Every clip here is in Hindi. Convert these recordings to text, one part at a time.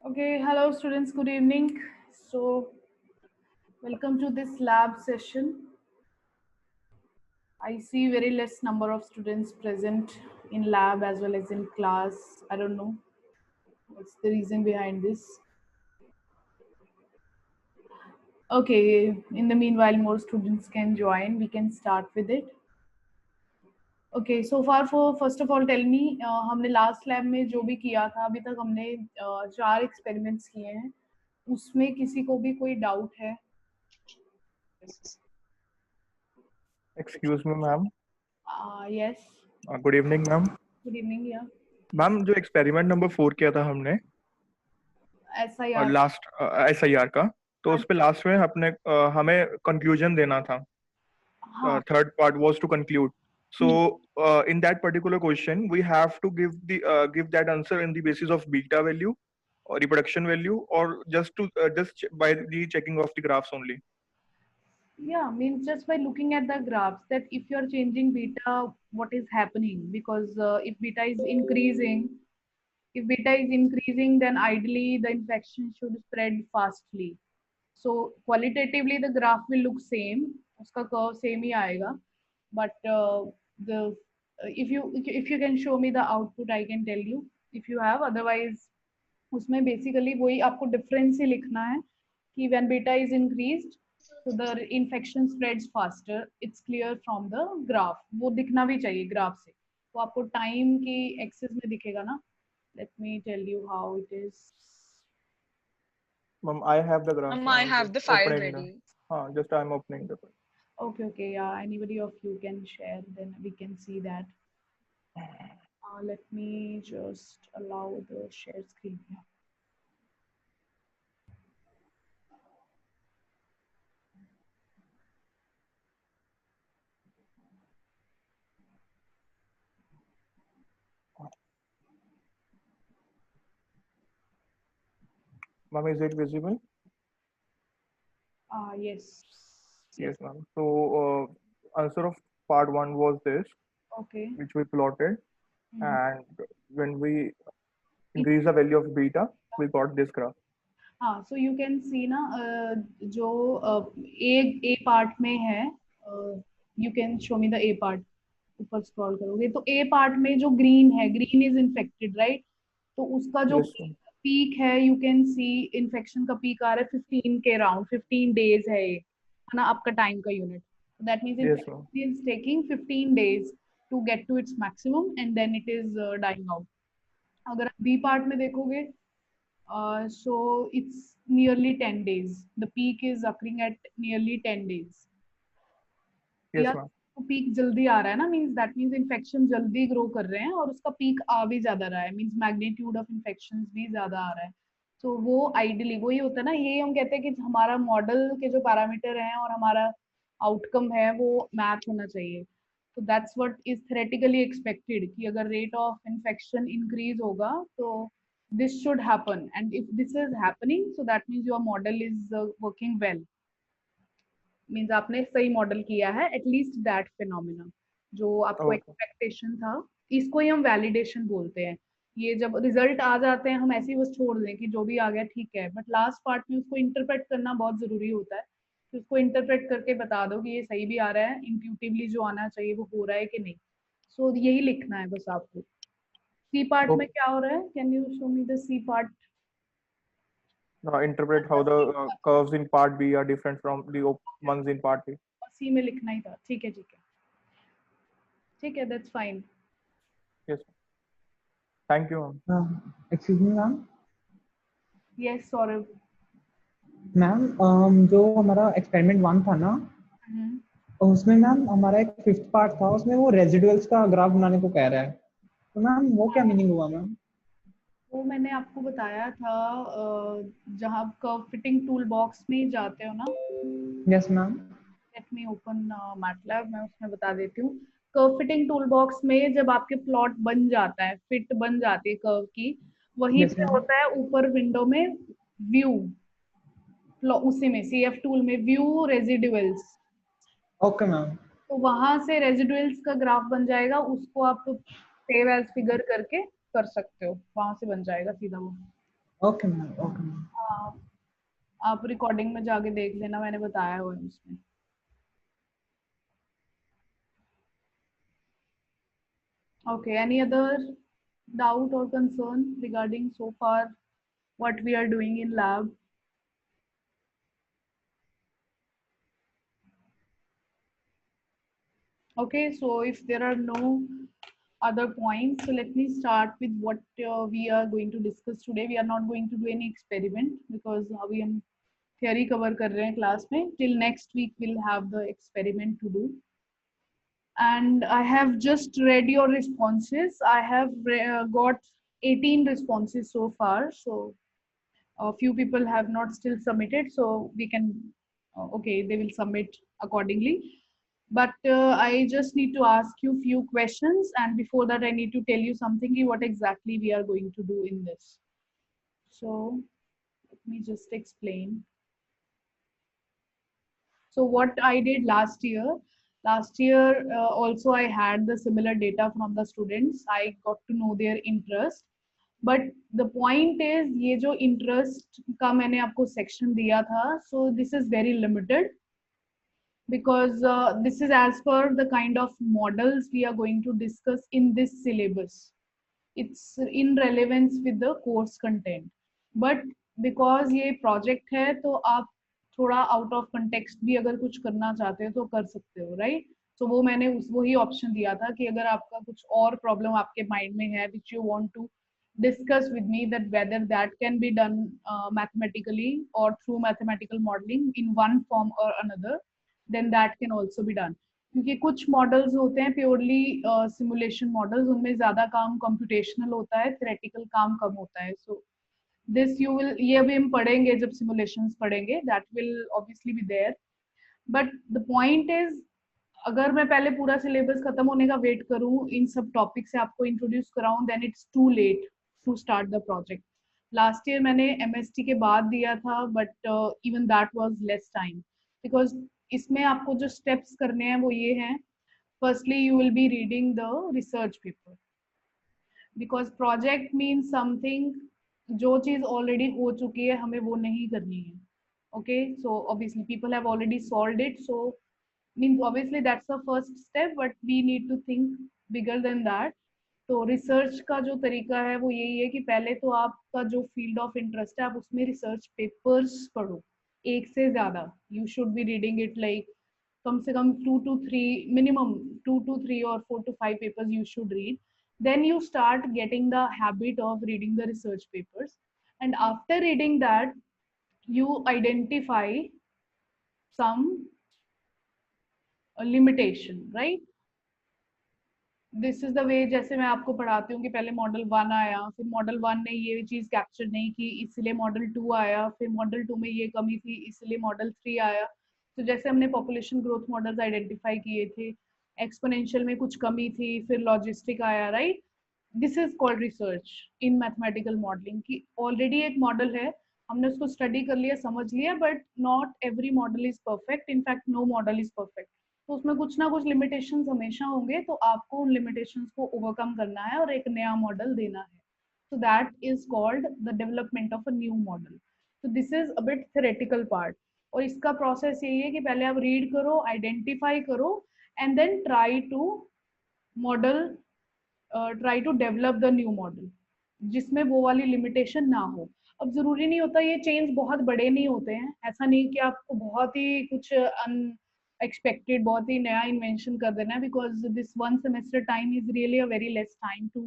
Okay, hello students, good evening. So, welcome to this lab session. I see very less number of students present in lab as well as in class. I don't know what's the reason behind this. Okay, in the meanwhile, more students can join. We can start with it. Okay, so far for first of all, tell me, हमने लास्ट लैब में जो भी किया था अभी तक हमने 4 एक्सपेरिमेंट्स किए हैं उसमें किसी को भी कोई डाउट है? Excuse me ma'am. Yes, good evening ma'am. Good evening. या मैम जो एक्सपेरिमेंट नंबर 4 किया था हमने और SIR। लास्ट SIR का, तो हाँ उस पे लास्ट में अपने हमें कंक्लूजन देना था। हाँ। Third part was to conclude. So in that particular question, we have to give that answer in the basis of beta value or reproduction value, or just by the checking of the graphs only. Yeah, means just by looking at the graphs that if you're changing beta, what is happening? Because if beta is increasing, then ideally the infection should spread fastly. So qualitatively the graph will look same, उसका curve same ही आएगा. But the if you can show me the output, I can tell you. If you have, otherwise उसमें बेसिकली वही आपको डिफरेंस ही लिखना है कि व्हेन बीटा इज इंक्रीज्ड तो the infection spreads faster, it's clear from the graph, वो दिखना भी चाहिए ग्राफ से, तो आपको टाइम की एक्सेस में दिखेगा ना. Let me tell you how it is. Ma'am, I have the graph. I I'm have just the file opening the. ready. Just I'm opening the. Okay, okay, yeah, anybody of you can share, then we can see that. Let me just allow the share screen here. Ma'am, is it visible? Yes. Yes, ma'am. So, answer of part 1 was this, Okay. which we plotted, Mhm. and when we increase the value of beta, we got this graph. हाँ, सो यू कैन सी ना, जो ए पार्ट में है, you can show me the A part. ऊपर स्क्रॉल करोगे तो ए पार्ट में जो ग्रीन है, ग्रीन इज इन्फेक्टेड, राइट? तो उसका जो Yes, ma'am. पीक है, यू कैन सी इन्फेक्शन का पीक आ रहा है 15 के राउंड. 15 डेज है ये, है ना आपका टाइम का unit. That means Yes, ma'am. Infection is taking 15 days to get to its maximum and then it is dying out. अगर आप बी पार्ट में देखोगे, so it's nearly 10 days. The peak is occurring at nearly 10 days. Yes, या ma'am. तो पीक जल्दी आ रहा है ना, मींस दैट मींस इन्फेक्शन जल्दी ग्रो कर रहे हैं और उसका पीक आ भी ज्यादा रहा है, मींस मैग्नीट्यूड ऑफ इन्फेक्शन भी ज्यादा आ रहा है. तो वो आइडियली वही होता है ना, ये हम कहते हैं कि हमारा मॉडल के जो पैरामीटर हैं और हमारा आउटकम है वो मैच होना चाहिए. तो that's what is theoretically expected कि अगर रेट ऑफ इन्फेक्शन इंक्रीज होगा तो this should happen, and if this is happening so that means your model is working well, means आपने सही मॉडल किया है, एटलीस्ट दैट फिनोमिना जो आपको Okay. एक्सपेक्टेशन था. इसको ही हम वैलिडेशन बोलते हैं. ये जब रिजल्ट आ जाते हैं हम ऐसे ही बस छोड़ दें कि जो भी आ गया ठीक है, बट लास्ट पार्ट में उसको इंटरप्रेट करना बहुत जरूरी होता है. तो उसको इंटरप्रेट करके बता दो कि ये सही भी आ रहा है, इंट्यूटिवली जो आना चाहिए वो हो रहा है कि नहीं. सो यही लिखना है बस आपको. सी पार्ट में Okay. क्या हो रहा है? Can you show me the C part? Now interpret how the curves in part B are different from the ones in part A. सी में लिखना ही था. ठीक है, ठीक है, ठीक है, that's fine. Yes. Thank you, ma'am. Excuse me ma'am. Yes Saurabh. Ma'am जो हमारा एक्सपेरिमेंट 1 था ना, उसमें मैम हमारा एक 5th पार्ट था, उसमें वो रेजिडुअल्स का ग्राफ बनाने को कह रहा है. तो मैम वो क्या मीनिंग हुआ मैम? वो मैंने आपको बताया था, जहाँ कर्व फिटिंग टूल बॉक्स में जाते हो ना. Yes ma'am. Let me open MATLAB, मैं उसमें बता देती हूँ. कर्व फिटिंग टूल बॉक्स में जब आपके प्लॉट बन जाता है, फिट बन जाती है कर्व की, वहीं Yes, पे ma'am. होता है ऊपर विंडो में व्यू, उसी में CF टूल में व्यू रेजिडुअल्स. Okay ma'am. तो वहां से रेजिडुअल्स का ग्राफ बन जाएगा, उसको आप सेव एज फिगर करके कर सकते हो, वहां से बन जाएगा सीधा वो. Okay ma'am, okay ma'am. आप रिकॉर्डिंग में जाके देख लेना, मैंने बताया हुआ है उसमें। Okay, any other doubt or concern regarding so far what we are doing in lab? Okay, so if there are no other points, so let me start with what we are going to discuss today. We are not going to do any experiment because we are theory cover kar rahe hain class mein. Till next week we'll have the experiment to do. And I have just read your responses. I have got 18 responses so far. So a few people have not still submitted, so we can okay, they will submit accordingly. But I just need to ask you few questions, and before that I need to tell you something, what exactly we are going to do in this. So let me just explain. So what I did last year also I had the similar data from the students. I got to know their interest. But the point is, ये जो interest का मैंने आपको section दिया था, so this is very limited because this is as per the kind of models we are going to discuss in this syllabus. It's in relevance with the course content. But because ये project है, तो आप थोड़ा out of context भी अगर कुछ करना चाहते हो तो कर सकते हो, right? So वो मैंने वही option दिया था कि अगर आपका कुछ और problem आपके mind में है which you want to discuss with me, that whether that can be done mathematically or through mathematical modeling in one form or another, then that can also be done. क्योंकि कुछ मॉडल्स होते हैं प्योरली सिमुलेशन मॉडल्स, उनमें ज्यादा काम कंप्यूटेशनल होता है, थ्योरेटिकल काम कम होता है. सो दिस यू विल, ये अभी हम पढ़ेंगे जब सिमुलेशंस पढ़ेंगे, that will obviously be there. But the point is, अगर मैं पहले पूरा सिलेबस खत्म होने का वेट करूं, इन सब टॉपिक से आपको इंट्रोड्यूस कराऊं, then it's too late to start the project. Last year मैंने एमएसटी के बाद दिया था, but even that was less time because इसमें आपको जो स्टेप्स करने हैं वो ये हैं. Firstly you will be reading the research paper because project means something, जो चीज ऑलरेडी हो चुकी है हमें वो नहीं करनी है. Okay, so obviously people have already solved it, so means obviously that's the first step, but we need to think bigger than that. तो रिसर्च का जो तरीका है वो यही है कि पहले तो आपका जो फील्ड ऑफ इंटरेस्ट है आप उसमें रिसर्च पेपर्स पढ़ो, एक से ज्यादा. You should be reading it like कम से कम 2 to 3 minimum, 2 to 3 or 4 to 5 papers you should read. Then you start getting the habit of reading the research papers, and after reading that you identify some limitation, right? This is the way. जैसे मैं आपको पढ़ाती हूँ कि पहले मॉडल 1 आया, फिर मॉडल 1 ने ये चीज कैप्चर नहीं की इसलिए मॉडल 2 आया, फिर मॉडल 2 में ये कमी थी इसलिए मॉडल 3 आया. तो जैसे हमने पॉपुलेशन ग्रोथ मॉडल्स आइडेंटिफाई किए थे, एक्सपोनेंशियल में कुछ कमी थी, फिर लॉजिस्टिक आया, right? This is called research in mathematical modelling की ऑलरेडी एक मॉडल है, हमने उसको स्टडी कर लिया, समझ लिया, but not every model is perfect. In fact no model is perfect. तो उसमें कुछ ना कुछ लिमिटेशंस हमेशा होंगे, तो आपको उन लिमिटेशंस को ओवरकम करना है और एक नया मॉडल देना है. So that is called the development of a new model. तो this is a bit theoretical part. और इसका प्रोसेस यही है कि पहले आप रीड करो, आइडेंटिफाई करो, and then try to model, try to develop the new model जिसमें वो वाली लिमिटेशन ना हो. अब जरूरी नहीं होता, ये चेंज बहुत बड़े नहीं होते हैं, ऐसा नहीं कि आपको बहुत ही कुछ expected बहुत ही नया इन्वेंशन कर देना है, because this one semester time is really a very less time to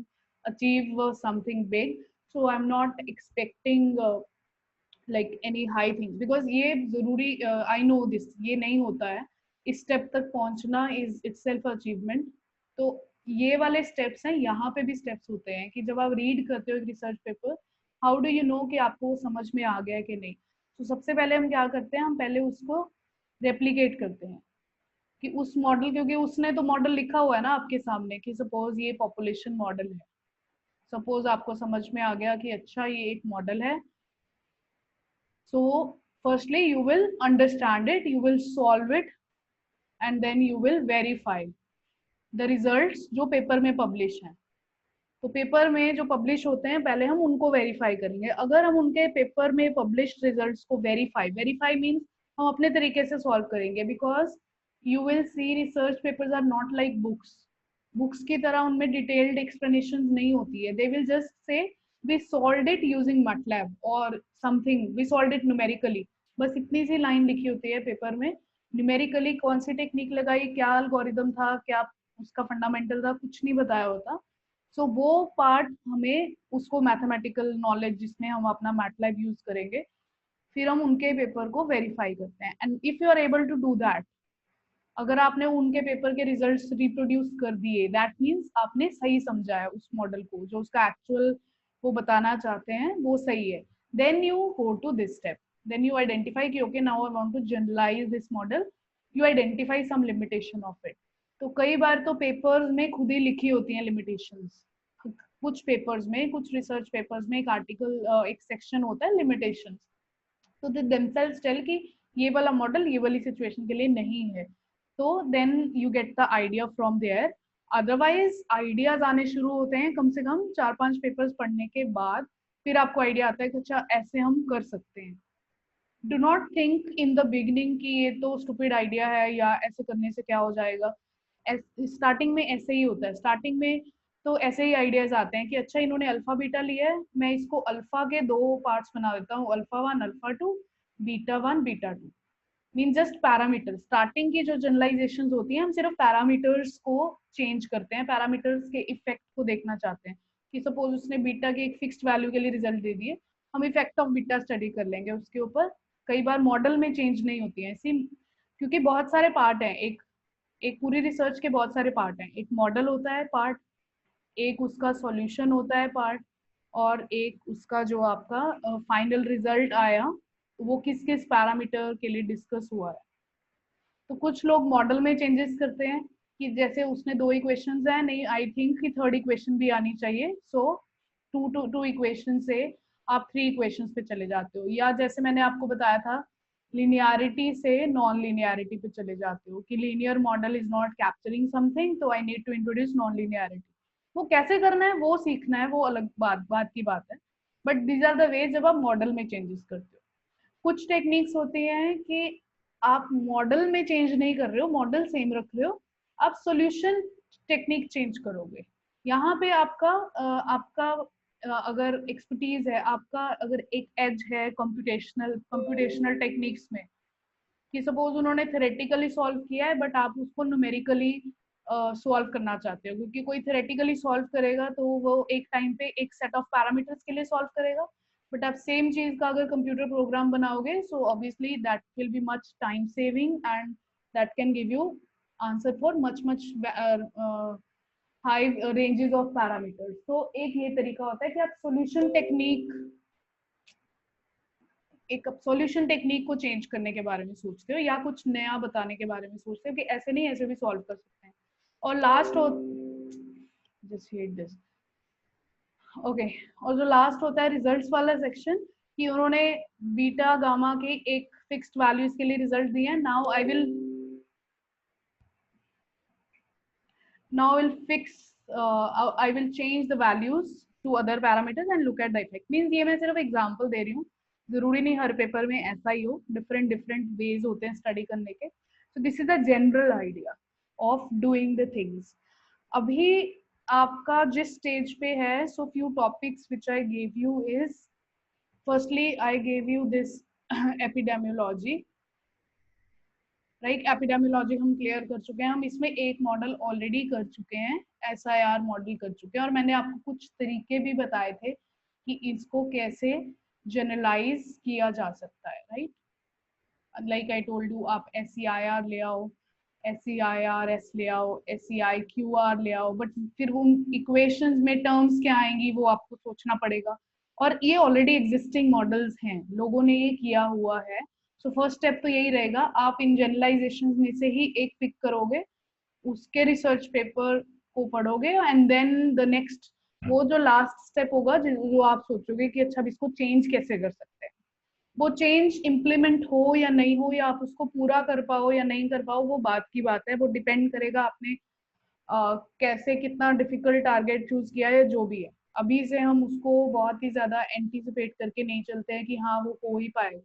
achieve something big. So I'm not expecting like any high things because ये जरूरी, I know this, ये नहीं होता है. इस स्टेप तक पहुंचना is itself achievement. तो ये वाले स्टेप्स हैं, यहाँ पे भी स्टेप्स होते हैं कि जब आप रीड करते हो एक research paper, how do you know कि आपको समझ में आ गया कि नहीं. तो सबसे पहले हम क्या करते हैं, हम पहले उसको रेप्लिकेट करते हैं कि उस मॉडल, क्योंकि उसने तो मॉडल लिखा हुआ है ना आपके सामने कि सपोज ये पॉपुलेशन मॉडल है, सपोज आपको समझ में आ गया कि अच्छा ये एक मॉडल है. So firstly you will understand it, you will solve it, and then you will verify the results जो पेपर में पब्लिश हैं. तो पेपर में जो पब्लिश होते हैं पहले हम उनको वेरीफाई करेंगे। अगर हम उनके पेपर में पब्लिश्ड रिजल्ट्स को वेरीफाई मीन्स हम अपने तरीके से सॉल्व करेंगे, because you will see research papers are not like books की तरह उनमें डिटेल्ड एक्सप्लेनेशन नहीं होती है। They will just say we solved it using MATLAB और something, we solved it numerically, बस इतनी सी लाइन लिखी होती है पेपर में। न्यूमेरिकली कौन सी टेक्निक लगाई, क्या एल्गोरिदम था, क्या उसका फंडामेंटल था, कुछ नहीं बताया होता। सो वो पार्ट हमें उसको मैथमेटिकल नॉलेज जिसमें हम अपना MATLAB यूज करेंगे, फिर हम उनके पेपर को वेरीफाई करते हैं। And if you are able to do that, अगर आपने उनके पेपर के रिजल्ट्स रिप्रोड्यूस कर दिए, दैट मीन्स आपने सही समझा है उस मॉडल को, जो उसका एक्चुअल वो बताना चाहते हैं वो सही है। Then you go to this step, then you identify कि okay now I want to generalize this model, you identify some limitation of it. तो कई बार तो पेपर्स में खुद ही लिखी होती हैं लिमिटेशंस, कुछ पेपर्स में, कुछ रिसर्च पेपर्स में एक आर्टिकल एक सेक्शन होता है लिमिटेशंस, तो दे देमसेल्व्स टेल कि ये वाला मॉडल ये वाली सिचुएशन के लिए नहीं है। तो then you get the idea from there. Otherwise ideas आने शुरू होते हैं कम से कम 4-5 पेपर्स पढ़ने के बाद, फिर आपको आइडिया आता है कि अच्छा ऐसे हम कर सकते हैं। Do not think in the beginning कि ये तो स्टूपिड आइडिया है या ऐसे करने से क्या हो जाएगा। स्टार्टिंग में ऐसे ही होता है, स्टार्टिंग में तो ऐसे ही आइडियाज आते हैं कि अच्छा इन्होंने अल्फा बीटा लिया है, मैं इसको अल्फा के 2 पार्ट्स बना देता हूँ, alpha 1 alpha 2, beta 1 beta 2, mean just parameter. Starting की जो जनरलाइजेशन होती है हम सिर्फ पैरामीटर्स को चेंज करते हैं, पैरामीटर्स के इफेक्ट को देखना चाहते हैं कि सपोज उसने बीटा के एक फिक्स्ड वैल्यू के लिए रिजल्ट दे दिए, हम इफेक्ट ऑफ बीटा स्टडी कर लेंगे उसके ऊपर। कई बार मॉडल में चेंज नहीं होती है ऐसी, क्योंकि बहुत सारे पार्ट हैं, एक एक पूरी रिसर्च के बहुत सारे पार्ट हैं। एक मॉडल होता है पार्ट, एक उसका सॉल्यूशन होता है पार्ट, और एक उसका जो आपका फाइनल रिजल्ट आया वो किस किस पैरामीटर के लिए डिस्कस हुआ है। तो कुछ लोग मॉडल में चेंजेस करते हैं कि जैसे उसने 2 इक्वेशंस हैं, नहीं आई थिंक कि 3rd इक्वेशन भी आनी चाहिए, सो 2 इक्वेशन से आप 3 इक्वेशंस पे चले जाते हो। या जैसे मैंने आपको बताया था लिनियरिटी से नॉन लिनियरिटी पे चले जाते हो कि linear model is not capturing something, तो I need to introduce nonlinearity. वो कैसे करना है वो सीखना है, वो अलग बात की बात है, but these are the way जब आप मॉडल में चेंजेस करते हो। कुछ टेक्निक्स होती हैं कि आप मॉडल में चेंज नहीं कर रहे हो, मॉडल सेम रख रहे हो, आप सॉल्यूशन टेक्निक चेंज करोगे। यहाँ पे आपका अगर एक्सपर्टीज है, आपका अगर एक एज है कंप्यूटेशनल टेक्निक्स में, कि सपोज उन्होंने थ्योरेटिकली सॉल्व किया है बट आप उसको न्यूमेरिकली सॉल्व करना चाहते हो, क्योंकि कोई थ्योरेटिकली सॉल्व करेगा तो वो एक टाइम पे एक सेट ऑफ पैरामीटर्स के लिए सॉल्व करेगा, बट आप सेम चीज का अगर कंप्यूटर प्रोग्राम बनाओगे, so obviously that will be much time saving and that can give you answer for much high ranges of parameters. तो एक ये तरीका होता है कि आप सॉल्यूशन टेक्निक को चेंज करने के बारे में सोचते हो या कुछ नया बताने के बारे में सोचते हो कि ऐसे नहीं ऐसे भी सॉल्व कर सकते हैं। और लास्ट हो जस्ट हिट दिस ओके, और जो लास्ट होता है रिजल्ट्स वाला सेक्शन, कि उन्होंने बीटा गामा के एक फिक्स्ड वैल्यूज के लिए रिजल्ट दिए हैं। Now I will change the values to other parameters and look at the effect। Means ये मैं सिर्फ एग्जांपल दे रही हूँ, जरूरी नहीं हर पेपर में ऐसा ही हो, डिफरेंट वेज होते हैं स्टडी करने के। सो this is the general idea of doing the things. अभी आपका जिस स्टेज पे है, so few topics which I gave you is, firstly I gave you this epidemiology, right. Epidemiology हम क्लियर कर चुके हैं, हम इसमें एक मॉडल ऑलरेडी कर चुके हैं, SIR मॉडल कर चुके हैं, और मैंने आपको कुछ तरीके भी बताए थे कि इसको कैसे जनरलाइज किया जा सकता है, right. Like I told you, आप SEIR ले आओ, SEIRS ले आओ, SEIQR ले आओ, बट फिर उन इक्वेशंस में टर्म्स क्या आएंगी वो आपको सोचना पड़ेगा, और ये ऑलरेडी एग्जिस्टिंग मॉडल्स हैं, लोगों ने ये किया हुआ है। सो फर्स्ट स्टेप तो यही रहेगा, आप इन जनरलाइजेशन में से ही एक पिक करोगे, उसके रिसर्च पेपर को पढ़ोगे, एंड देन द नेक्स्ट वो जो लास्ट स्टेप होगा जो आप सोचोगे कि अच्छा इसको चेंज कैसे कर सकते हैं। वो चेंज इम्प्लीमेंट हो या नहीं हो, या आप उसको पूरा कर पाओ या नहीं कर पाओ, वो बात की बात है, वो डिपेंड करेगा आपने कैसे कितना डिफिकल्ट टारगेट चूज किया है, जो भी है, अभी से हम उसको बहुत ही ज्यादा एंटिसिपेट करके नहीं चलते हैं कि हाँ वो हो ही पाएगा,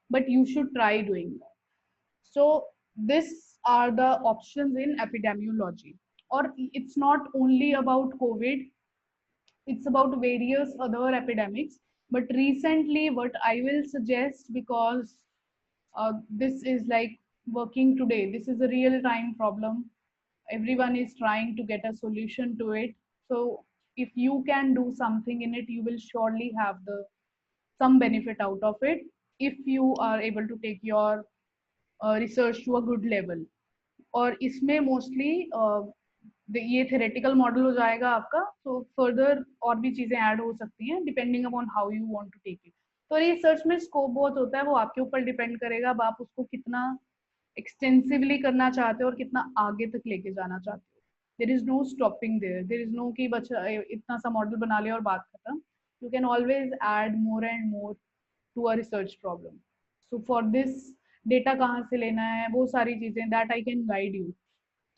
but you should try doing that. So this are the options in epidemiology. Or it's not only about COVID, it's about various other epidemics. But recently, what I will suggest, because this is like working today, this is a real time problem. Everyone is trying to get a solution to it. So if you can do something in it, you will surely have the some benefit out of it if you are able to take your research to a good level. और इसमें मोस्टली ये थेरेटिकल मॉडल हो जाएगा आपका, तो फर्दर और भी चीजें ऐड हो सकती हैं depending upon how you want to take it. तो रिसर्च में स्कोप बहुत होता है, वो आपके ऊपर डिपेंड करेगा अब आप उसको कितना एक्सटेंसिवली करना चाहते हो और कितना आगे तक लेके जाना चाहते हो. There is no stopping there, there is no कि बच्चा इतना सा मॉडल बना लिया और बात खत्म. You can always add more and more to a research problem. So for this data कहाँ से लेना है, वो सारी चीजें that I can guide you.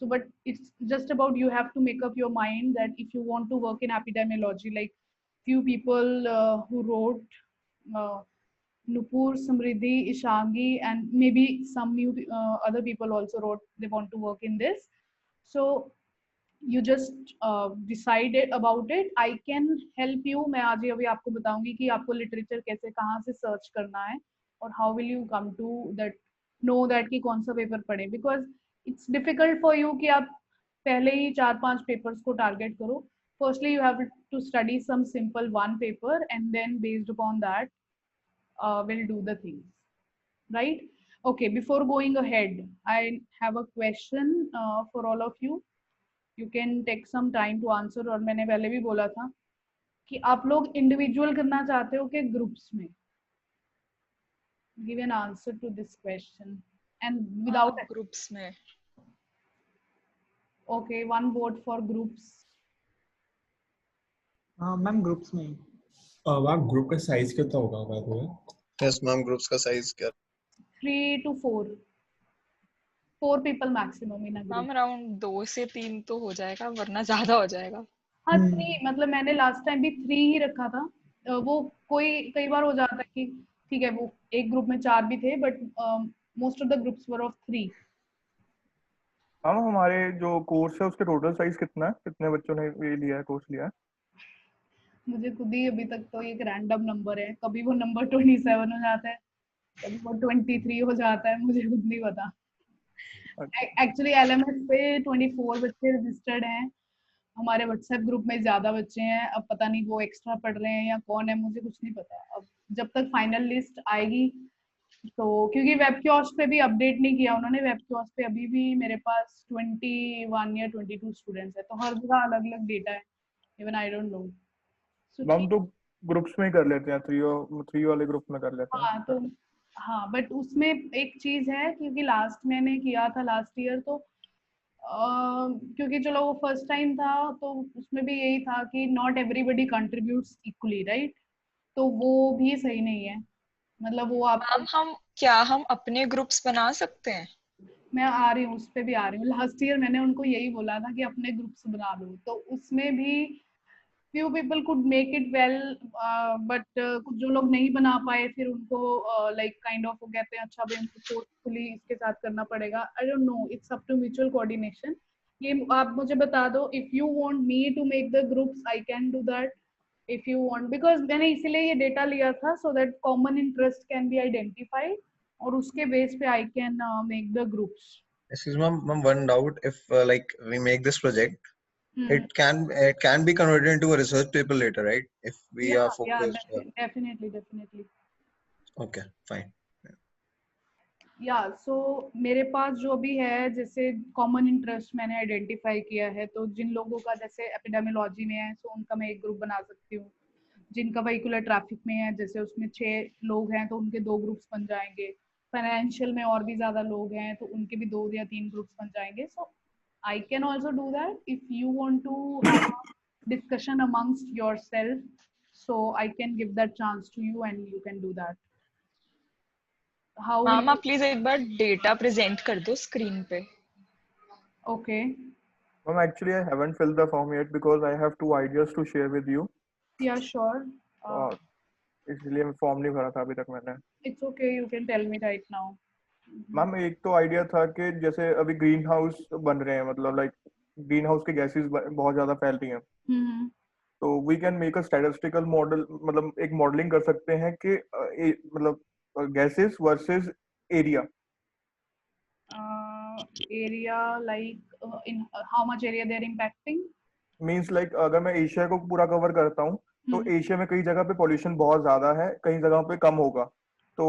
So but it's just about you have to make up your mind that if you want to work in epidemiology, like few people who wrote, uh, Nupur, Samriddhi, Ishangi, and maybe some new other people also wrote they want to work in this. So you just decide about it. I can help you. मैं आज ही अभी आपको बताऊंगी कि आपको literature कैसे कहाँ से search करना है और how will you come to that know that कि कौन सा paper पढ़े, because it's difficult for you कि आप पहले ही 4-5 papers को target करो. Firstly you have to study some simple one paper and then based upon that we'll do the things, right? Okay, before going ahead, I have a question for all of you. You can take some time to answer. और मैंने पहले भी बोला था कि आप लोग इंडिविजुअल करना चाहते हो कि ग्रुप्स में. Give an answer to this question and without groups में. Okay, one vote for groups. Ma'am groups में. मैम ग्रुप का साइज कितना होगा by the way? Yes ma'am, groups का साइज क्या? 3 to 4 people maximum in a group. Ma'am around 2 से 3 तो हो जाएगा, वरना ज्यादा हो जाएगा. हाँ 3, मतलब मैंने लास्ट टाइम भी 3 ही रखा था. वो कई बार हो जाता है कि ठीक है वो एक ग्रुप में 4 भी थे, but most of the groups were of 3. हाँ, हमारे जो कोर्स है उसके टोटल साइज कितना है, कितने बच्चों ने ये लिया है, कोर्स लिया है? मुझे खुद ही अभी तक तो एक रैंडम नंबर है, कभी वो नंबर 27 हो जाता है, कभी वो 23 हो जाता है, मुझे खुद नहीं पता. एक्चुअली LMS पे 24 बच्चे रजिस्टर्ड हैं. हमारे व्हाट्सएप ग्रुप में ज्यादा बच्चे हैं. अब पता नहीं वो एक्स्ट्रा पढ़ रहे हैं या कौन है, मुझे कुछ नहीं पता. अब जब तक फाइनल लिस्ट आएगी तो, क्योंकि वेब कियोस्क पे भी अपडेट नहीं किया उन्होंने, वेब कियोस्क पे अभी भी मेरे पास 21 या 22 स्टूडेंट्स है, तो हर जगह अलग अलग डेटा है. Even I don't no. हम तो ग्रुप्स में ही कर लेते हैं, 3 वाले ग्रुप में कर लेते हैं. हाँ तो हाँ, बट उसमें एक चीज है, क्योंकि लास्ट मैंने किया था लास्ट ईयर, तो क्योंकि चलो वो फर्स्ट टाइम था, तो उसमें भी यही था कि not everybody contributes equally, right? तो वो भी सही नहीं है. मतलब वो आपको हम अपने ग्रुप्स बना सकते हैं? मैं आ रही हूँ, उस पे भी आ रही हूँ. लास्ट ईयर मैंने उनको यही बोला था कि अपने ग्रुप्स बना लो, तो उसमें भी few people could make it well, but कुछ जो लोग नहीं बना पाए, फिर उनको like kind of वो कहते हैं अच्छा भाई हमको forcefully इसके साथ करना पड़ेगा. I don't know, it's up to mutual coordination. ये आप मुझे बता दो, if you want me to make the groups I can do that if you want, because मैंने इसीलिए ये डेटा लिया था so that common interest can be identified और उसके बेस पे I can make the groups. Excuse me, ma'am, one doubt. If like we make this project, it can be converted into a research paper later, right? If we are focused. Definitely. Okay, fine. सो मेरे पास जो भी है, जैसे कॉमन इंटरेस्ट मैंने आइडेंटिफाई किया है, तो जिन लोगों का जैसे एपिडेमियोलॉजी में है, सो उनका मैं एक ग्रुप बना सकती हूँ. जिनका वेहिकुलर ट्रैफिक में है, जैसे उसमें 6 लोग हैं, तो उनके 2 ग्रुप्स बन जाएंगे. फाइनेंशियल में और भी ज्यादा लोग हैं, तो उनके भी 2 या 3 ग्रुप्स बन जाएंगे. So I can also do that if you want to discussion amongst yourself, so I can give that chance to you and you can do that. Ma'am please एक बार डेटा प्रेजेंट कर दो स्क्रीन पे. Okay Ma'am, actually, I haven't filled the form yet because I have two ideas to share with you. Yeah, sure. और इसलिए मैं फॉर्म नहीं भरा था अभी तक मैंने. It's okay, you can tell me right now. Ma'am एक तो आइडिया था कि जैसे अभी ग्रीन हाउस बन रहे हैं, मतलब लाइक ग्रीन हाउस के गैसेस बहुत ज्यादा फैल रही हैं. तो we can make a statistical model, मतलब एक मॉडलिंग कर सकते हैं कि मतलब gases versus area. Area like in how much area they are impacting? Means like अगर मैं एशिया को पूरा कवर करता हूँ तो एशिया में कई जगह पे पॉल्यूशन बहुत ज्यादा है, कई जगहों पे कम होगा. तो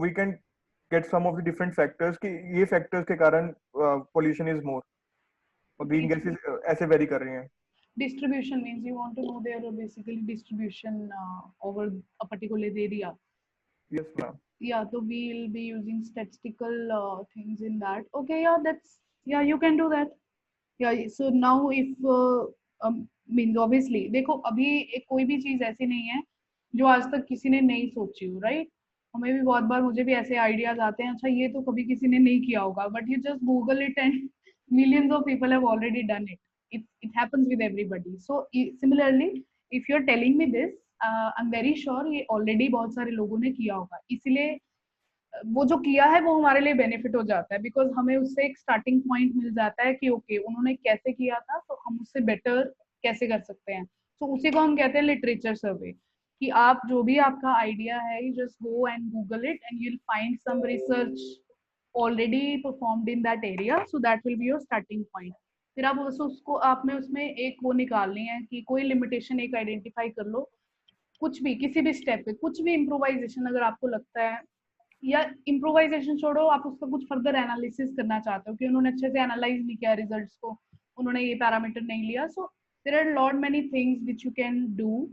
we can get some of the different factors कि ये फैक्टर्स के कारण पॉल्यूशन इज मोर और ग्रीन गैसेस ऐसे वेरी कर रही हैं. Distribution means you want to know their basically distribution over a particular area. Yes ma'am. Yeah, so we'll be using statistical things in that. Okay, yeah, that's, yeah, you can do that. Yeah, so now if means obviously देखो अभी एक कोई भी चीज ऐसी नहीं है जो आज तक किसी ने नहीं सोची हो, राइट? हमें भी बहुत बार, मुझे भी ऐसे आइडियाज आते हैं, अच्छा ये तो कभी किसी ने नहीं किया होगा, but you just Google it and millions of people have already done it. It happens with everybody. So similarly, if you're telling me this, I'm very sure ये already बहुत सारे लोगों ने किया होगा, इसलिए वो जो किया है वो हमारे लिए बेनिफिट हो जाता है, बिकॉज हमें उससे एक स्टार्टिंग पॉइंट मिल जाता है कि ओके उन्होंने कैसे किया था तो हम उससे बेटर कैसे कर सकते हैं. तो उसी को हम कहते हैं लिटरेचर सर्वे, कि आप जो भी आपका आइडिया है you just go and Google it and you will find some research already performed in that area, so that will be your starting point. फिर आप उसको आपने उसमें एक वो निकालनी है कि कोई लिमिटेशन एक आइडेंटिफाई कर लो, कुछ भी किसी भी स्टेप पे कुछ भी इम्प्रोवाइजेशन अगर आपको लगता है, या इम्प्रोवाइजेशन छोड़ो, आप उसका कुछ फर्दर एनालिसिस करना चाहते हो कि उन्होंने अच्छे से एनालाइज नहीं किया रिजल्ट्स को, उन्होंने ये पैरामीटर नहीं लिया. So there are lot many things which you can do.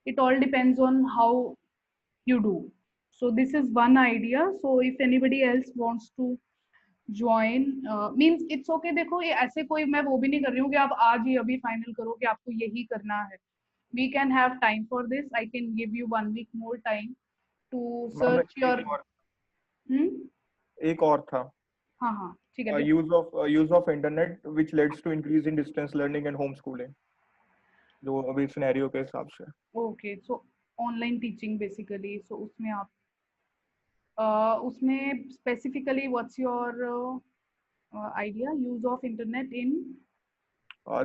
It all depends on how you do. So this is one idea. So if anybody else wants to join, means it's okay. देखो ये ऐसे कोई मैं वो भी नहीं कर रही हूँ कि आप आज ही अभी फाइनल करो कि आपको यही करना है. We can have time for this. I can give you 1 week more time to search your. एक और था. हाँ हाँ ठीक है. Use of internet which leads to increase in distance learning and home schooling, जो अभी सिनेरियो के हिसाब से. Okay, so online teaching basically. So उसमें आप उसमें specifically what's your idea? Use of internet in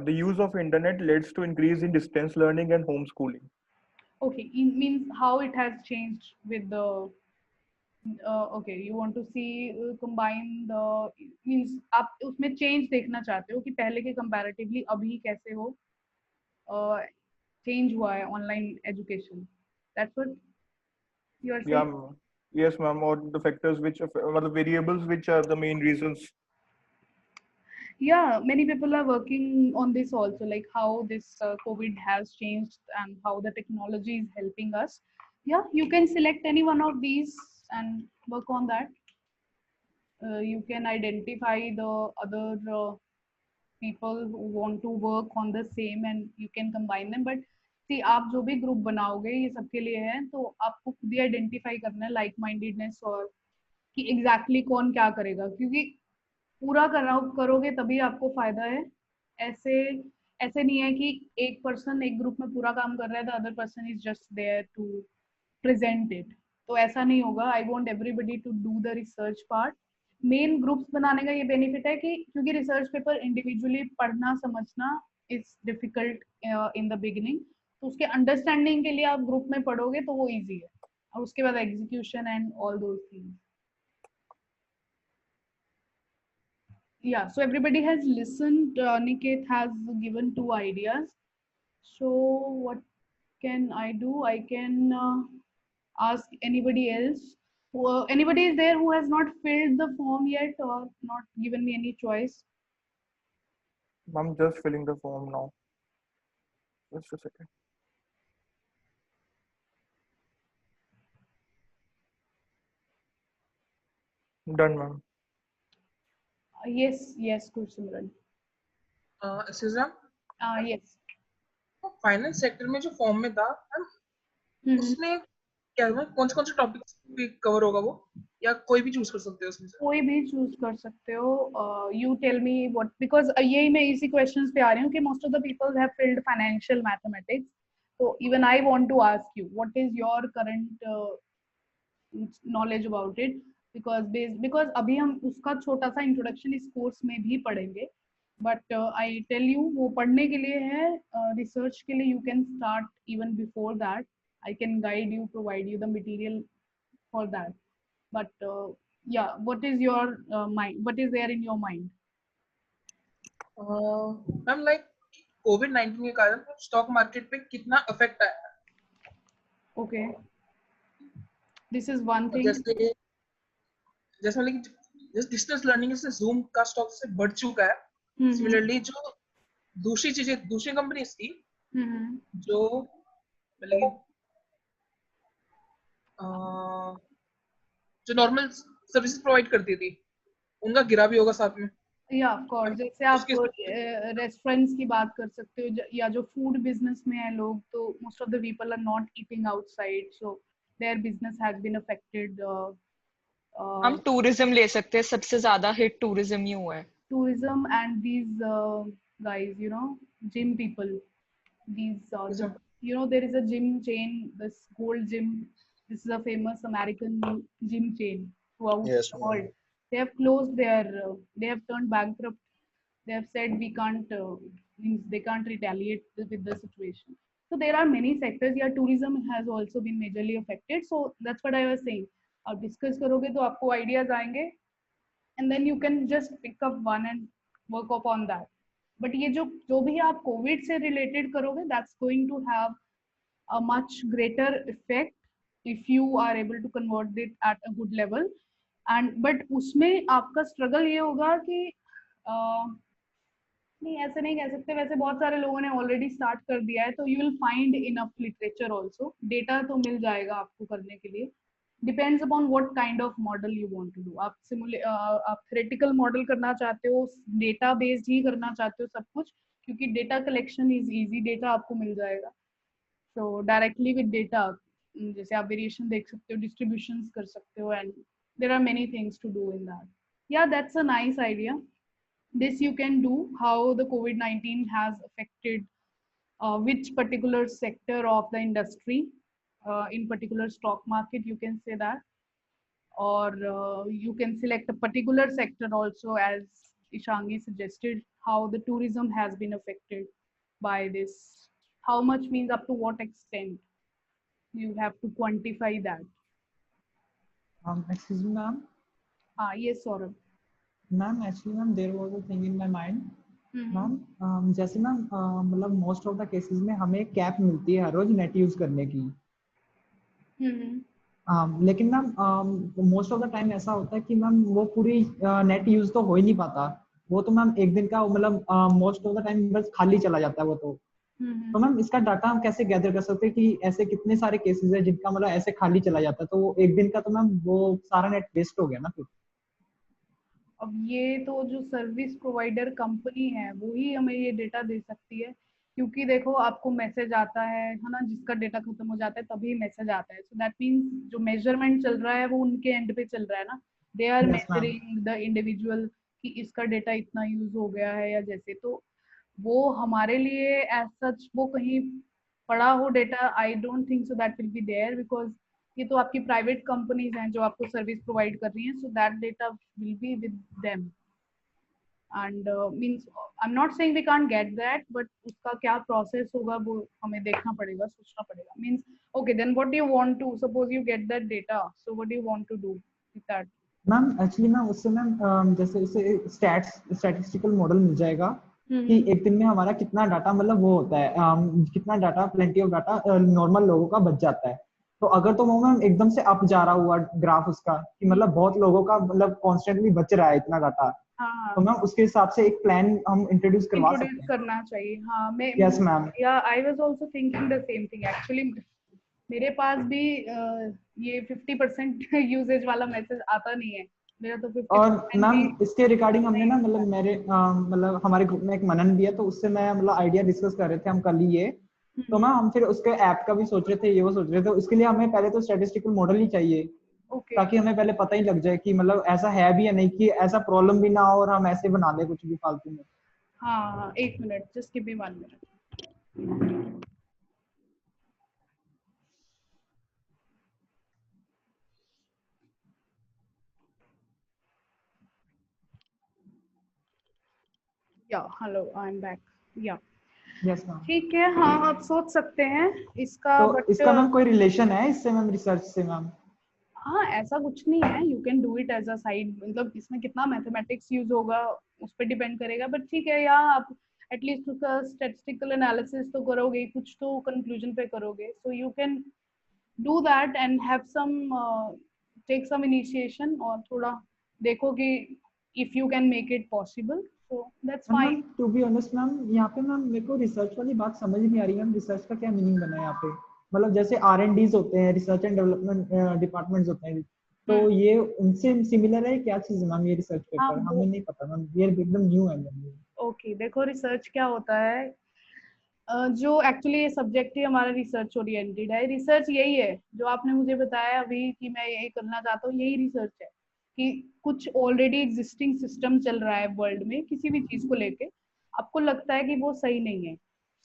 the use of internet leads to increase in distance learning and homeschooling. Okay, it means how it has changed with the okay, you want to see combine the means आप उसमें change देखना चाहते हो कि पहले के comparatively अभी कैसे वो change हुआ है online education. That's what you are saying? Yes ma'am, or the factors which the variables which are the main reasons. Yeah, many people are working on this also, like how this COVID has changed and how the technology is helping us. Yeah, you can select any one of these and work on that. You can identify the other people who want to work on the same and you can combine them. But see, आप जो भी ग्रुप बनाओगे ये सबके लिए है, तो आपको खुद ही आइडेंटिफाई करना है लाइक माइंडेडनेस और कि एग्जैक्टली कौन क्या करेगा, क्योंकि पूरा करोगे तभी आपको फायदा है. ऐसे नहीं है कि एक पर्सन एक ग्रुप में पूरा काम कर रहा है, the other person is just there to present it. तो ऐसा नहीं होगा. I want everybody to do the research part. Main groups बनाने का ये बेनिफिट है कि क्योंकि रिसर्च पेपर इंडिविजुअली पढ़ना समझना is difficult in the beginning, तो उसके अंडरस्टैंडिंग के लिए आप ग्रुप में पढ़ोगे तो वो इजी है, और उसके बाद execution and all those things. Yeah, so everybody has listened. Niket has given 2 ideas. So what can I do? I can ask anybody else. Anybody is there who has not filled the form yet or not given me any choice? I'm just filling the form now. Just a second. Done, ma'am. Yes, Kursimran. Suzanne? Yes. Finance sector में जो फॉर्म में था, उसमें क्या कौन से टॉपिक्स कवर होगा वो? या कोई भी चूज कर सकते हो उसमें से? कोई भी चूज कर सकते हो. You tell me what, because यही मैं इसी क्वेश्चंस पे आ रही हूँ कि most of the people have filled financial mathematics. So even I want to ask you, what is your current knowledge about it? Because अभी हम उसका छोटा सा इंट्रोडक्शन इस कोर्स में भी पढ़ेंगे, बट आई टेल यू वो पढ़ने के लिए है, रिसर्च के लिए you can start even before that. I can guide you, provide you the material for that. But yeah, what is your mind, what is there in your mind? Ma'am like कोविड-19 के कारण स्टॉक मार्केट पे कितना इफेक्ट आया है? Okay, this is one thing. जैसे मतलब डिस्टेंस लर्निंग से जूम का स्टॉक से बढ़ चुका है. सिमिलरली जो दूसरी चीजें, दूसरी कंपनीज थी जो मतलब जो नॉर्मल सर्विसेज प्रोवाइड करती थी, उनका गिरा भी होगा साथ में. या ऑफ कोर्स, जैसे आप रेस्टोरेंट्स की बात कर सकते हो, या जो फूड बिजनेस में है लोग, तो most of the people are not eating outside, so their business has been affected. हम टूरिज्म ले सकते हैं, सबसे ज्यादा हिट टूरिज्म ही हुआ है. Tourism and these guys, you know, gym people, these you know, there is a gym chain, this Gold Gym. This is a famous American gym chain throughout Yes, the world. They have closed their, they have turned bankrupt. They have said we can't, means they can't retaliate with the situation. So there are many sectors. Yeah, tourism has also been majorly affected. So that's what I was saying. आप discuss करोगे तो आपको ideas आएंगे, and then you can just pick up one and work upon that. But ये जो भी आप COVID से related करोगे, that's going to have a much greater effect if you are able to convert it at a good level. And but उसमें आपका struggle ये होगा कि नहीं, ऐसे नहीं कह सकते, वैसे बहुत सारे लोगों ने ऑलरेडी स्टार्ट कर दिया है, तो you will find enough literature also, data तो मिल जाएगा आपको करने के लिए. Depends upon what kind of model you want to do. आप थ्योरेटिकल मॉडल करना चाहते हो, डेटा बेस्ड ही करना चाहते हो सब कुछ, क्योंकि data collection is easy, data आपको मिल जाएगा. सो डायरेक्टली विद डेटा जैसे आप वेरिएशन देख सकते हो, डिस्ट्रीब्यूशंस कर सकते हो, and there are many things to do in that. Yeah that's a nice idea. This you can do. How the COVID-19 has affected which particular sector of the industry, in particular stock market, you can say that, or you can select a particular sector also, as Ishangi suggested, how the tourism has been affected by this. How much means up to what extent? You have to quantify that. Excuse me, ma'am. Yes, Saurabh. Ma'am actually ma'am there was a thing in my mind. Ma'am जैसे मैम मतलब मोस्ट ऑफ द केसेस में हमें कैप मिलती है हर रोज नेट यूज करने की. लेकिन ma'am most of the time ऐसा होता है कि मैम वो पूरी नेट यूज तो हो ही नहीं पाता. वो तो मैम एक दिन का मतलब मोस्ट ऑफ द टाइम बस खाली चला जाता है वो तो मैम इसका डाटा हम कैसे गैदर कर सकते हैं कि ऐसे कितने सारे केसेस है जिनका मतलब ऐसे खाली चला जाता है, तो वो एक दिन का तो मैम वो सारा नेट वेस्ट हो गया ना फिर. अब ये तो जो सर्विस प्रोवाइडर कंपनी है वो ही हमें ये डेटा दे सकती है, क्योंकि देखो आपको मैसेज आता है ना, जिसका डेटा खत्म हो जाता है तभी मैसेज आता है. सो दैट मीन्स जो मेजरमेंट चल रहा है वो उनके एंड पे चल रहा है ना. They are measuring the individual कि इसका डेटा इतना यूज हो गया है या जैसे, तो वो हमारे लिए एज सच वो कहीं पड़ा हो data, I don't think so that will be there, because ये तो आपकी प्राइवेट कंपनीज हैं जो आपको सर्विस प्रोवाइड कर रही हैं. So that data will be with them, and means I am not saying we can't get that, but उसका क्या प्रोसेस होगा वो हमें देखना पड़ेगा, सोचना पड़ेगा. Means okay, then what do you want to, suppose you get that data, so what do you want to do with that? Ma'am actually ma'am उससे मैम जैसे उसे स्टैटिस्टिकल मॉडल मिल जाएगा कि एक दिन में हमारा कितना डाटा मतलब वो होता है, कितना data, plenty of data normal लोगों का बच जाता है. तो अगर तो वो मैम एकदम से अप जा रहा हुआ ग्राफ उसका कि मतलब बहुत लोगों का मतलब कॉन्स्टेंटली बच रहा है इतना डाटा, तो मैम उसके हिसाब से एक प्लान हम इंट्रोड्यूस करवा सकते हैं. करना चाहिए. हाँ, मैं यस मैम. या I was also thinking the same thing. Actually मेरे पास भी ये 50% यूजेज वाला मैसेज आता नहीं है, मेरा तो 50%. और मैम इसके रिगार्डिंग हमने ना मतलब मेरे मतलब हमारे ग्रुप में एक मनन भी है, तो उससे मैं मतलब आइडिया डिस्कस कर रहे थे हम कल ही ये. तो मैम हम फिर उसके ऐप का भी सोच रहे थे, ये वो सोच रहे थे. तो इसके लिए हमें पहले तो स्टैटिस्टिकल मॉडल ही चाहिए, ओके ताकि हमें पहले पता ही लग जाए कि मतलब ऐसा है भी या नहीं, कि ऐसा प्रॉब्लम भी ना हो और हम ऐसे बना ले कुछ भी फालतू में। हाँ हाँ, 1 minute, just give me 1 minute. या हेलो, आई एम बैक। या यस मैम। ठीक है, हाँ आप सोच सकते हैं इसका, तो बट इसका मैम कोई रिलेशन है इससे मैम, रिसर्च से मैम? हाँ ऐसा कुछ नहीं है, you can do it as a side, मतलब इसमें कितना मैथमेटिक्स यूज होगा उस पर डिपेंड करेगा, बट ठीक है, या आप एटलीस्ट उसका स्टैटिस्टिकल एनालिसिस तो करोगे, कुछ तो कंक्लूजन पे करोगे, so you can do that and have some take some initiation, और थोड़ा देखो कि if you can make it possible, so that's ma'am fine. To be honest ma'am, यहाँ पे मैम मेरे को रिसर्च वाली बात समझ नहीं आ रही मैम, रिसर्च का क्या मीनिंग बना है यहाँ पे? मतलब जैसे R&Ds होते हैं, रिसर्च एंड डेवलपमेंट डिपार्टमेंट्स होते हैं, तो ये उनसे सिमिलर है क्या चीज मैम? ये रिसर्च हाँ पेपर वो हमें नहीं पता मैम, ये एकदम न्यू है मैम। ओके, देखो रिसर्च क्या होता है, जो एक्चुअली ये सब्जेक्ट ही हमारा रिसर्च ओरिएंटेड है। रिसर्च यही है जो आपने मुझे बताया अभी कि मैं यही करना चाहता हूँ, यही रिसर्च है कि कुछ ऑलरेडी एग्जिस्टिंग सिस्टम चल रहा है वर्ल्ड में किसी भी चीज को लेके, आपको लगता है कि वो सही नहीं है,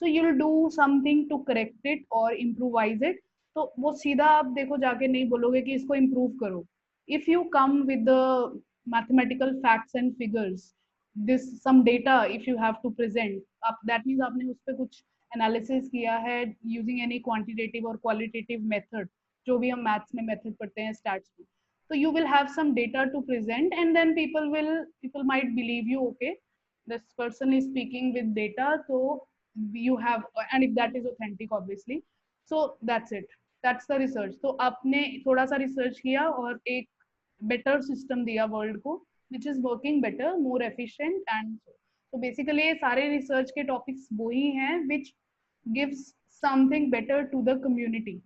so you will do something to correct it और इम्प्रूवाइज इट। तो वो सीधा आप देखो जाके नहीं बोलोगे कि इसको इम्प्रूव करो, if you come with the mathematical facts and figures, this some data if you have to present, आप दैट मीन्स आपने उस पर कुछ एनालिसिस किया है यूजिंग एनी क्वांटिटेटिव और क्वालिटेटिव मेथड, जो भी हम मैथ्स में मेथड पढ़ते हैं स्टैट्स में, so you will have some data to present and then people might believe you, okay, this person is speaking with data, so you have, and if that is authentic obviously, so that's it, that's the research। तो आपने थोड़ा सा रिसर्च किया और एक बेटर सिस्टम दिया वर्ल्ड को, which is working better, more efficient, and so basically सारे रिसर्च के टॉपिक्स वही हैं which gives something better to the community।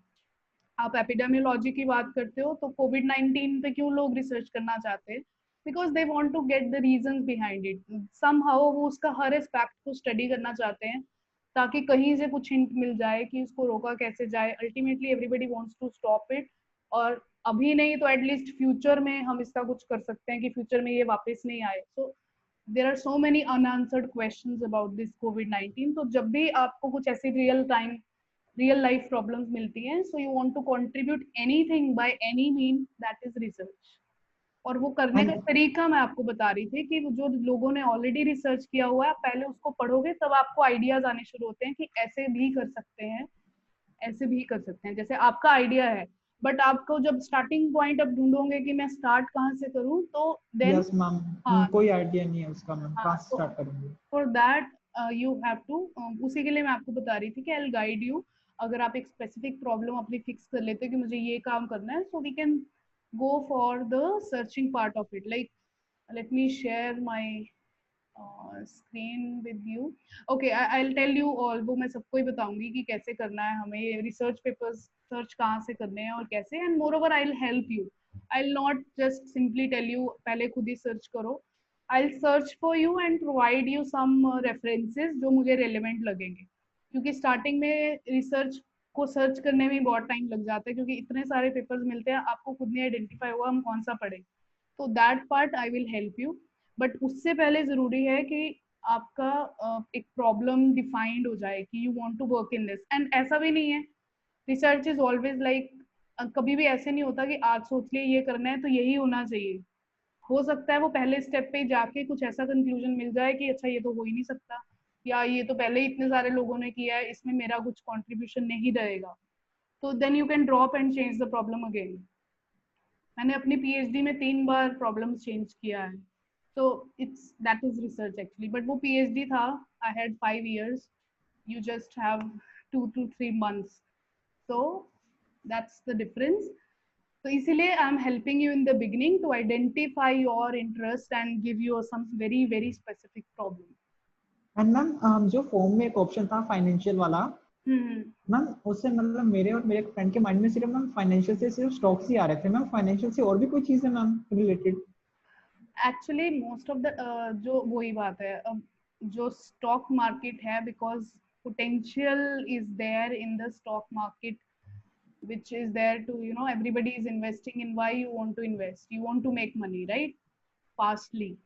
आप एपिडेमियोलॉजी की बात करते हो तो कोविड-19 पे क्यों लोग रिसर्च करना चाहते हैं, because they want to get the reasons behind it, somehow वो उसका हर एस्पेक्ट को स्टडी करना चाहते हैं ताकि कहीं से कुछ हिंट मिल जाए कि उसको रोका कैसे जाए। Ultimately everybody wants to stop it, और अभी नहीं तो एटलीस्ट फ्यूचर में हम इसका कुछ कर सकते हैं कि फ्यूचर में ये वापस नहीं आए। So there are so many unanswered questions about this कोविड-19, तो जब भी आपको कुछ ऐसी रियल लाइफ प्रॉब्लम्स मिलती हैं, so you want to contribute anything by any mean, that is research. और वो करने का तरीका मैं आपको बता रही थी कि जो लोगों ने ऑलरेडी रिसर्च किया हुआ है, आप पहले उसको पढ़ोगे तब आपको आइडियाज आने शुरू होते हैं कि ऐसे भी कर सकते हैं, ऐसे भी कर सकते हैं, जैसे आपका आइडिया है, बट आपको जब स्टार्टिंग पॉइंट आप ढूंढोगे कि मैं स्टार्ट कहाँ से करूँ, तो देन यस मैम, हाँ कोई आइडिया नहीं है उसका मैम, कहाँ हाँ, से स्टार्ट करेंगे? For that you have to, उसी के लिए मैं आपको बता रही थी कि आई विल गाइड यू। अगर आप एक स्पेसिफिक प्रॉब्लम अपनी फिक्स कर लेते हो कि मुझे ये काम करना है, so we can go for the searching part of it. Like let me share my screen with you. Okay, I will tell you all, वो मैं सबको ही बताऊंगी कि कैसे करना है हमें ये रिसर्च पेपर्स, सर्च कहाँ से करने हैं और कैसे, and moreover I will help you. I will not just simply tell you पहले खुद ही सर्च करो, I'll search for you and provide you some references जो मुझे relevant लगेंगे, क्योंकि स्टार्टिंग में रिसर्च को सर्च करने में बहुत टाइम लग जाता है क्योंकि इतने सारे पेपर्स मिलते हैं, आपको खुद नहीं आइडेंटिफाई होगा हम कौन सा पढ़े, तो that part I will help you. But उससे पहले जरूरी है कि आपका एक प्रॉब्लम डिफाइंड हो जाए कि you want to work in this, and ऐसा भी नहीं है रिसर्च इज ऑलवेज लाइक, कभी भी ऐसे नहीं होता कि आज सोच लिए ये करना है तो यही होना चाहिए। हो सकता है वो पहले स्टेप पे जाके कुछ ऐसा कंक्लूजन मिल जाए कि अच्छा ये तो हो ही नहीं सकता, या ये तो पहले ही इतने सारे लोगों ने किया है, इसमें मेरा कुछ कंट्रीब्यूशन नहीं रहेगा, तो then you can drop and change the problem again. मैंने अपनी पीएचडी में 3 बार प्रॉब्लम्स चेंज किया है, so it's that is research actually, but वो PhD था, I had 5 years, you just have 2 to 3 months, so that's the difference। तो इसीलिए I am helping you in the beginning to identify your interest and give you some very very specific problem. And ma'am जो फॉर्म में एक ऑप्शन था फाइनेंशियल वाला, मैम उससे मतलब मेरे और मेरे फ्रेंड के माइंड में सिर्फ मैम फाइनेंशियल से सिर्फ स्टॉक्स ही आ रहे थे मैम, फाइनेंशियल से और भी कोई चीज है ma'am related? Actually most of the जो वही बात है, जो स्टॉक मार्केट है, because potential is there in the stock market which is there to, everybody is investing in why you want to invest. You want to make money, right? Fastly.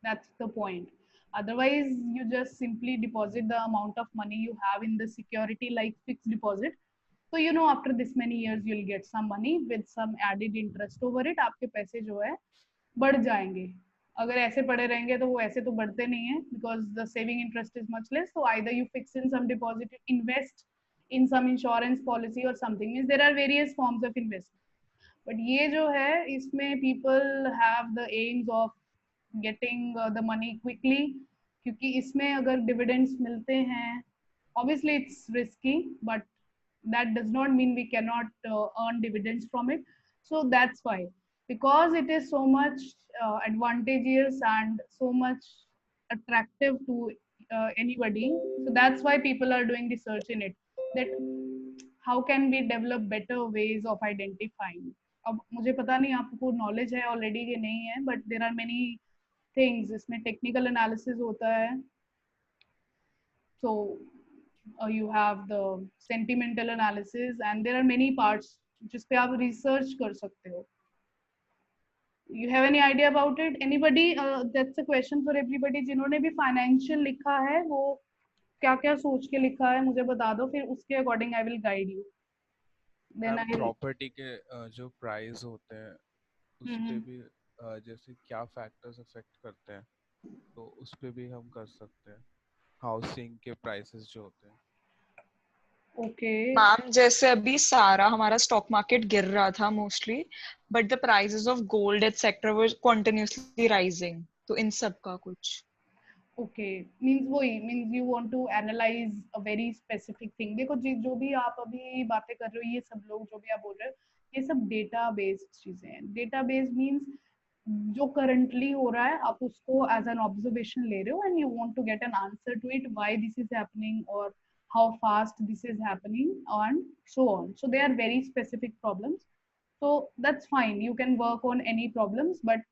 That's the point. Otherwise, you just simply deposit the amount of money you have in the security like fixed deposit. So, after this many years, you'll get some money with some added interest over it. आपके पैसे जो है बढ़ जाएंगे. अगर ऐसे पड़े रहेंगे तो वो ऐसे तो बढ़ते नहीं है, because the saving interest is much less. So either you fix in some deposit, invest in some insurance policy or something. Means there are various forms of investment. But ये जो है इसमें people have the aims of getting the money quickly, क्योंकि इसमें अगर dividends मिलते हैं, obviously it's risky, but that does not mean we cannot earn dividends from it. So that's why, because it is so much advantageous and so much attractive to anybody, so that's why people are doing research in it, that how can we develop better ways of identifying. अब मुझे पता नहीं आपको knowledge है already कि नहीं है, but there are many things. इसमें technical analysis होता है, so you have the sentimental analysis, and there are many parts जिस पे आप research कर सकते हो. You have any idea about it? Anybody? That's a question for everybody. जिन्होंने भी financial लिखा है वो क्या क्या सोच के लिखा है मुझे बता दो, फिर उसके according I will guide you. Then I property के जो प्राइस होते हैं उस पे भी जैसे क्या फैक्टर्स अफेक्ट करते हैं, तो उस पे भी हम कर सकते हैं. हाउसिंग के प्राइसेस जो होते हैं. ओके मैम जैसे अभी सारा हमारा स्टॉक मार्केट गिर रहा था mostly, but the prices of gold etcetera were continuously rising, तो इन सब का कुछ. Okay means you want to analyse a very specific thing. देखो जो भी आप अभी बातें कर रहे हो, ये सब लोग जो भी आप बोल रहे हो, ये सब डेटा बेस्ड चीजें हैं. डेटा बेस्ड मींस जो करंटली हो रहा है आप उसको एज एन ऑब्जर्वेशन ले रहे हो, and you want to get an answer to it, why this is happening और how fast this is happening and so on. So they are very specific problems, so that's fine, you can work on any problems. But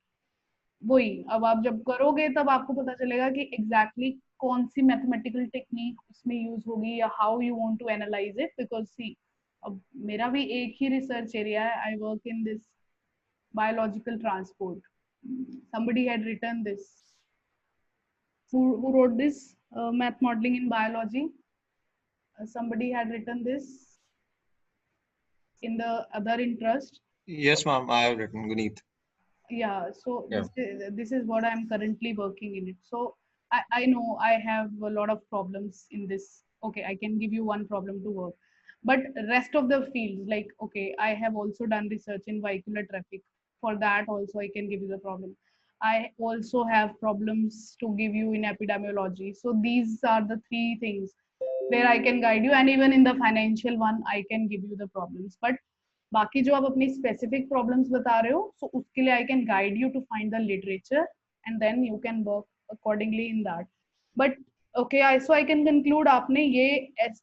वही अब आप जब करोगे तब आपको पता चलेगा कि एग्जैक्टली कौन सी मैथमेटिकल टेक्निक उसमें यूज होगी या how you want to analyse it. Because see अब मेरा भी एक ही रिसर्च एरिया है. I work in this biological transport. Somebody had written this. Who wrote this math modeling in biology? Somebody had written this in the other interest. Yes, ma'am, I have written, Guneet. Yeah, so Yeah. this is what I'm currently working in it. So I know I have a lot of problems in this. Okay, I can give you one problem to work, but rest of the fields, like, okay, I have also done research in vehicular traffic. For that also I can give you the problem. I also have problems to give you in epidemiology. So these are the three things where I can guide you, and even in the financial one I can give you the problems. But बाकी जो आप अपनी specific problems बता रहे हो, so उसके लिए I can guide you to find the literature, and then you can work accordingly in that. But okay, so I can conclude आपने ये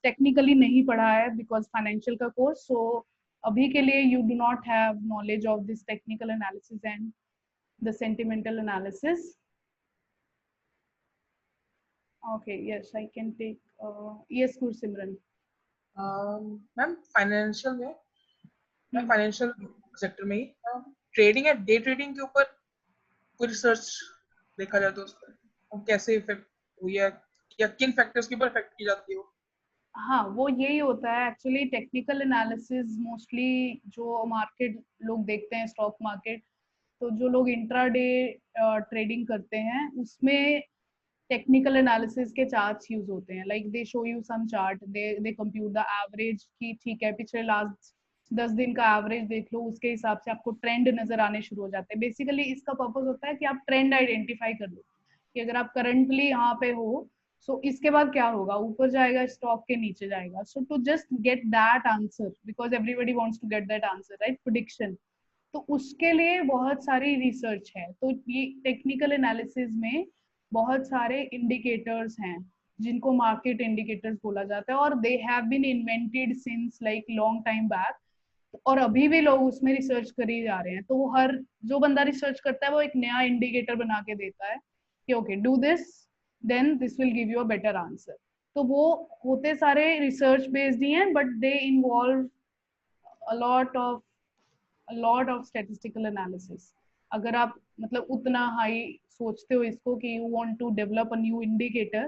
technically नहीं पढ़ा है because financial का course, so अभी के लिए you do not have knowledge of this technical analysis and the sentimental analysis. Okay, yes, I can take yes, Simran. Ma'am financial में, मैं फाइनेंशियल सेक्टर में ही ट्रेडिंग या डे ट्रेडिंग के ऊपर कोई रिसर्च देखा जाए तो उस पर कैसे इफेक्ट हुई है या किन फैक्टर्स के ऊपर इफेक्ट की जाती है. हाँ, वो यही होता है एक्चुअली. टेक्निकल एनालिसिस मोस्टली जो मार्केट लोग देखते हैं, स्टॉक मार्केट, तो जो लोग इंट्राडे ट्रेडिंग करते हैं उसमें टेक्निकल एनालिसिस के चार्ट्स यूज होते हैं. Like they show you some chart, they compute the average की ठीक है पिछले लास्ट 10 दिन का एवरेज देख लो, उसके हिसाब से आपको ट्रेंड नजर आने शुरू हो जाते हैं. बेसिकली इसका पर्पस होता है कि आप ट्रेंड आइडेंटिफाई कर लो कि अगर आप करंटली यहाँ पे हो, सो इसके बाद क्या होगा, ऊपर जाएगा स्टॉक के नीचे जाएगा. So to just get that answer, because everybody wants to get that answer, right, prediction. तो उसके लिए बहुत सारी रिसर्च है. तो ये टेक्निकल एनालिसिस में बहुत सारे इंडिकेटर्स हैं जिनको मार्केट इंडिकेटर्स बोला जाता है, और they have been invented since like long time back, और अभी भी लोग उसमें रिसर्च कर ही जा रहे हैं. तो हर जो बंदा रिसर्च करता है वो एक नया इंडिकेटर बना के देता है कि okay do this, then this will give you a better answer. तो वो होते सारे रिसर्च बेस्ड ही हैं, but they involve a lot of statistical analysis. अगर आप मतलब उतना हाई सोचते हो इसको कि you want to develop a new indicator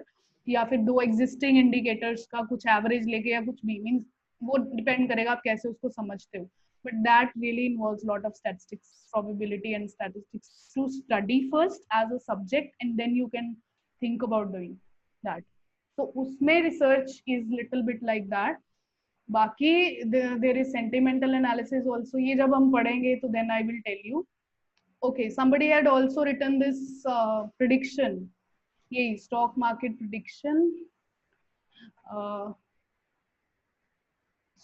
या फिर दो existing indicators का कुछ average लेके या कुछ भी, means वो depend करेगा आप कैसे उसको समझते हो. But that really involves a lot of statistics, probability and statistics to study first as a subject, and then you can think about doing that. So उसमें research is little bit like that. बाकी there is sentimental analysis also. ये जब हम पढ़ेंगे तो then I will tell you. Okay, somebody had also written this prediction. ये stock market prediction.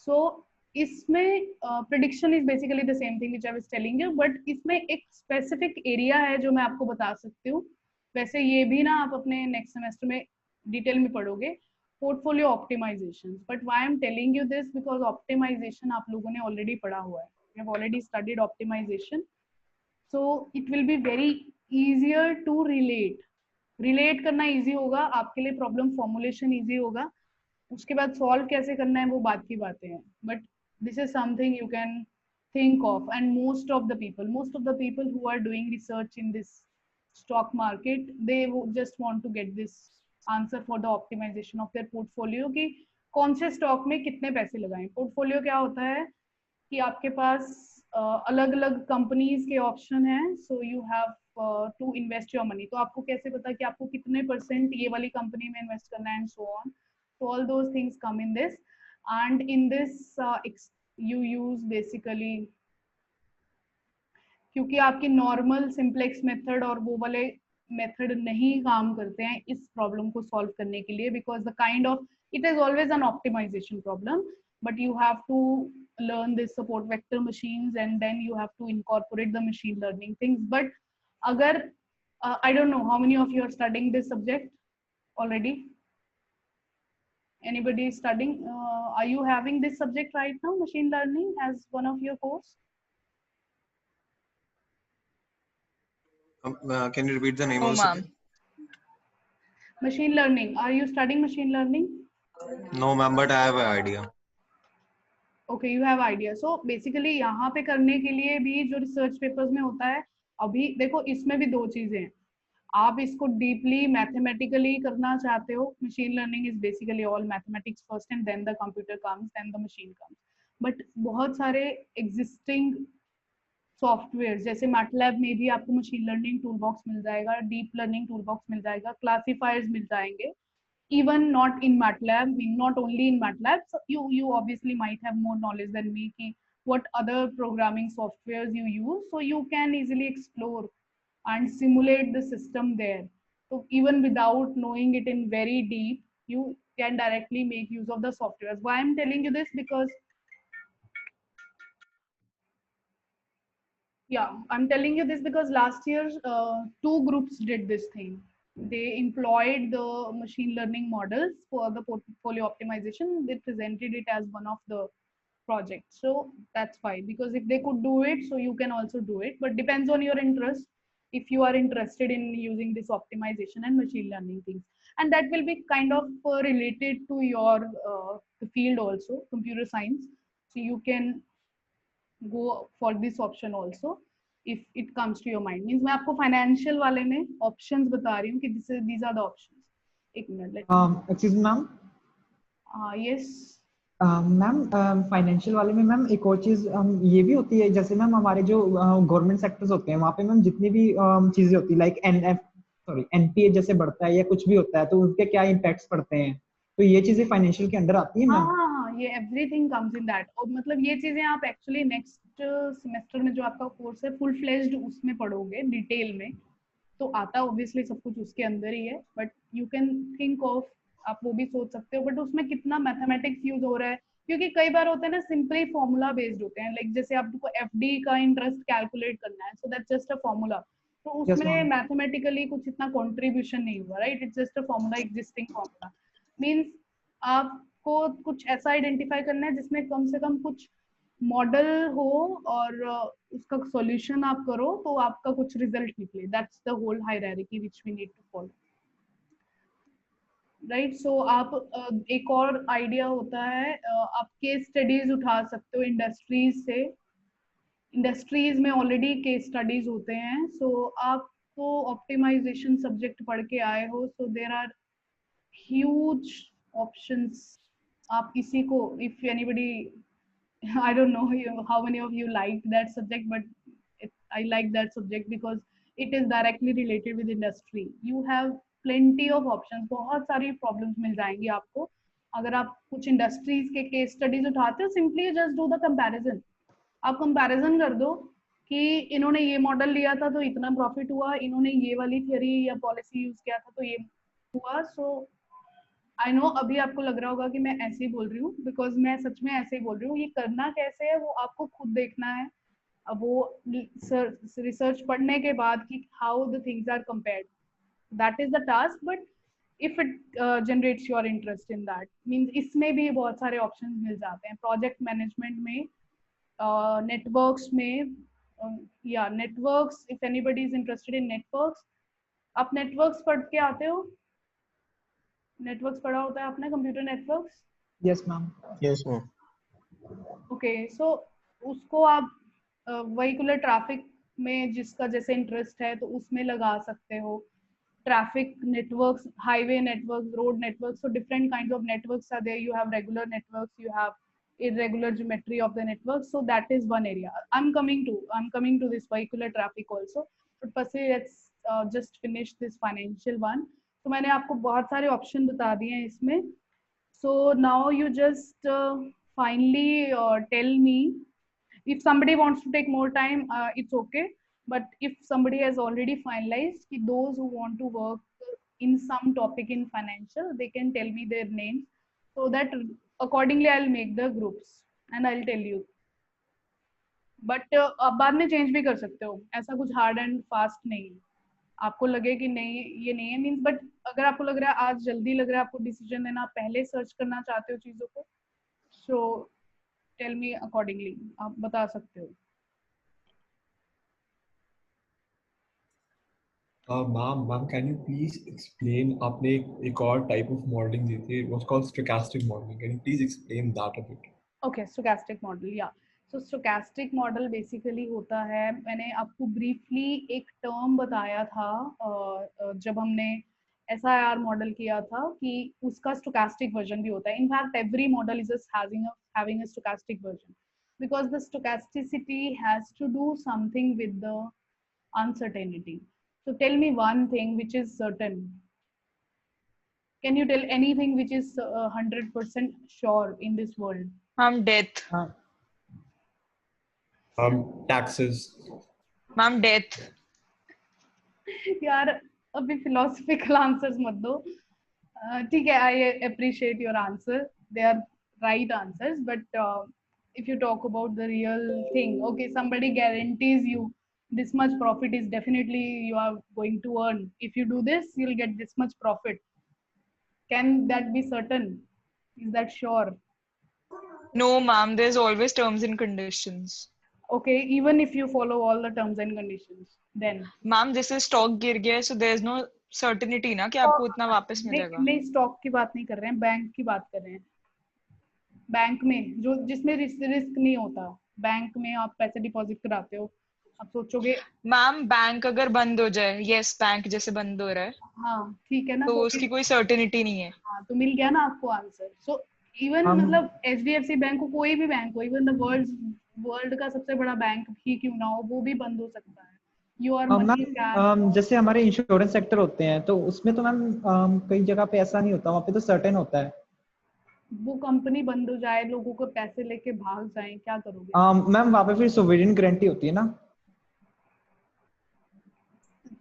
So इसमें prediction is basically the same thing which I was telling you, but इसमें एक specific area है जो मैं आपको बता सकती हूँ. वैसे ये भी ना आप अपने next semester में detail में पढ़ोगे, portfolio optimization. But why I'm telling you this, because optimization आप लोगों ने already पढ़ा हुआ है. You have already studied optimization, so it will be very easier to relate. Relate करना easy होगा आपके लिए, problem formulation easy होगा. उसके बाद solve कैसे करना है वो बात की बातें हैं. But this is something you can think of, and most of the people who are doing research in this stock market, they just want to get this answer for the optimization of their portfolio कि कौन से stock में कितने पैसे लगाएं. Portfolio क्या होता है कि आपके पास अलग अलग कंपनीज के ऑप्शन हैं, so you have to invest your money. तो आपको कैसे पता कि आपको कितने % ये वाली कंपनी में इन्वेस्ट करना है, and so on. So all those things come in this, and in this you use basically, क्योंकि आपकी नॉर्मल सिंप्लेक्स मेथड और वो वाले मेथड नहीं काम करते हैं इस प्रॉब्लम को सॉल्व करने के लिए, because the kind of it is always an optimisation problem, but you have to learn this support vector machines, and then you have to incorporate the machine learning things. But agar I don't know how many of you are studying this subject already. Anybody studying? Are you having this subject right now, machine learning, as one of your course? Can you repeat the name of the subject? Machine learning. Are you studying machine learning? No, ma'am, but I have an idea. Okay, you have idea. So basically यहाँ पे करने के लिए भी जो research papers में होता है, अभी देखो इसमें भी दो चीजें हैं. आप इसको deeply mathematically करना चाहते हो, machine learning is basically all mathematics first, and then the computer comes, then the machine comes. But बहुत सारे existing सॉफ्टवेयर जैसे मैटलैब में भी आपको मशीन लर्निंग टूल बॉक्स मिल जाएगा, डीप लर्निंग टूल बॉक्स मिल जाएगा, क्लासिफायर्स मिल जाएंगे. Even not in MATLAB, not only in MATLAB, so you obviously might have more knowledge than me ki what other programming softwares you use, so you can easily explore and simulate the system there. So even without knowing it in very deep, you can directly make use of the softwares. Why I'm telling you this, because I'm telling you this because last year 2 groups did this thing. They employed the machine learning models for the portfolio optimization. They presented it as one of the projects. So that's why, because if they could do it, so you can also do it, but depends on your interest. If you are interested in using this optimization and machine learning things, and that will be kind of related to your the field also, computer science. So you can go for this option also if it comes to your mind. Means मैं आपको financial वाले में options बता रही हूँ कि these are the options. एक minute. Excuse me, ma'am. Yes. Ma'am financial वाले में मैम एक और चीज ये भी होती है, जैसे मैम हमारे जो गवर्नमेंट सेक्टर्स होते हैं वहाँ पे मैम जितनी भी चीजें होती है लाइक एनपीए जैसे बढ़ता है या कुछ भी होता है तो उनके क्या इम्पैक्ट्स पड़ते हैं, तो ये चीजें फाइनेंशियल के अंदर आती है मैम. हाँ, ये एवरीथिंग कम्स इन दैट. और मतलब ये चीजें आप एक्चुअली नेक्स्ट सेमेस्टर में जो आपका कोर्स है फुल फ्लेज्ड उसमें पढ़ोगे डिटेल में, तो आता ऑब्वियसली सब कुछ उसके अंदर ही है, but you can think of, आप वो भी सोच सकते हो, बट उसमें कितना मैथमेटिक्स यूज हो रहा है, क्योंकि कई बार होता है ना सिंपली फॉर्मूला बेस्ड होते हैं, लाइक जैसे आपको एफडी का इंटरेस्ट कैलकुलेट करना है, so that's just a formula, तो उसमें मैथमेटिकली कुछ इतना कंट्रीब्यूशन नहीं हुआ, right? It's just a formula, existing formula. Means आपको कुछ ऐसा आइडेंटिफाई करना है जिसमें कम से कम कुछ मॉडल हो और उसका सॉल्यूशन आप करो तो आपका कुछ रिजल्ट निकले. That's the whole hierarchy which we need to follow. Right. So आप एक और आइडिया होता है, आप केस स्टडीज उठा सकते हो इंडस्ट्रीज से. इंडस्ट्रीज में ऑलरेडी केस स्टडीज होते हैं. सो आप तो ऑप्टिमाइजेशन सब्जेक्ट पढ़ के आए हो, so there are huge options. आप किसी को, if anybody, I don't know how many of you like that subject, but I like that subject because it is directly related with industry. You have plenty of options. बहुत सारी problems मिल जाएंगी आपको अगर आप कुछ industries के case studies उठाते हो. Simply just do the comparison. आप comparison कर दो कि इन्होंने ये मॉडल लिया था तो इतना प्रॉफिट हुआ, इन्होंने ये वाली थियरी या पॉलिसी यूज किया था तो ये हुआ. सो आई नो अभी आपको लग रहा होगा कि मैं ऐसे ही बोल रही हूँ, बिकॉज मैं सच में ऐसे ही बोल रही हूँ. ये करना कैसे है वो आपको खुद देखना है. अब वो रिसर्च पढ़ने के बाद कि how the things are compared, that is the task. But if it generates your interest in that, means इसमें भी बहुत सारे ऑप्शंस मिल जाते हैं. प्रोजेक्ट मैनेजमेंट में, नेटवर्क्स में, या networks, if anybody is interested in networks. आप नेटवर्क्स पढ़ के आते हो? नेटवर्क्स पढ़ा होता है आपने, computer networks? Yes ma'am. Yes, ma'am. ओके. सो उसको आप व्हीकुलर ट्रैफिक में जिसका जैसे इंटरेस्ट है तो उसमें लगा सकते हो. Traffic networks, highway networks, road networks. So different kinds of networks are there. You have regular networks, you have irregular geometry of the network. So that is one area I'm coming to this vehicular traffic also. But first let's just finish this financial one. तो मैंने आपको बहुत सारे ऑप्शन बता दिए हैं इसमें. So now you just finally tell me, if somebody wants to take more time, it's okay. But if somebody has already finalized, those who want to work in some topic in financial, they can tell me their names, so that accordingly I'll make the groups and I'll tell you. But आप बाद में चेंज भी कर सकते हो, ऐसा कुछ हार्ड एंड फास्ट नहीं है. आपको लगे कि नहीं ये नहीं है मीन्स, बट अगर आपको लग रहा है आज जल्दी लग रहा है आपको डिसीजन लेना, आप पहले सर्च करना चाहते हो चीजों को, सो टेल मी अकॉर्डिंगली, आप बता सकते हो. Ma'am, can you please explain? आपने एक और type of modeling दी थी, what's called stochastic modeling. Can you please explain that a bit? Okay, stochastic model, yeah. So stochastic model basically होता है, मैंने आपको briefly एक term बताया था जब हमने SIR model किया था कि उसका stochastic version भी होता है. In fact, every model is just having a stochastic version because the stochasticity has to do something with the uncertainty. So tell me one thing which is certain. Can you tell anything which is 100% sure in this world? Death. Taxes. Ma'am, death. यार अभी philosophical answers मत दो. ठीक है, I appreciate your answer. They are right answers, but if you talk about the real thing, okay, somebody guarantees you this much profit is definitely you are going to earn. If you do this, you'll get this much profit. Can that be certain? Is that sure? No, ma'am. There's always terms and conditions. Okay, even if you follow all the terms and conditions, then. Ma'am, this is stock गिर गया है, so there's no certainty ना कि आपको इतना वापस मिलेगा. नहीं, स्टॉक की बात नहीं कर रहे हैं, बैंक की बात कर रहे हैं. बैंक में जो जिसमें रिस्क नहीं होता, बैंक में आप पैसे डिपॉजिट कराते हो, आप सोचोगे मैम बैंक अगर बंद हो जाए, यस बैंक जैसे बंद हो रहा है, हाँ ठीक है ना, तो उसकी कोई सर्टेनिटी नहीं है. हाँ, तो मिल गया ना आपको आंसर. सो इवन मतलब HDFC बैंक को, कोई भी बैंक हो, इवन द वर्ल्ड का सबसे बड़ा बैंक ही क्यों ना हो, वो भी बंद हो सकता है. जैसे हमारे इंश्योरेंस सेक्टर होते हैं तो उसमें तो मैम कई जगह पे ऐसा नहीं होता, वहाँ पे तो सर्टेन होता है. वो कंपनी बंद हो जाए, लोगों को पैसे लेके भाग जाएं, क्या करोगे? मैम वहाँ पे फिर सोवरेन गारंटी होती है ना.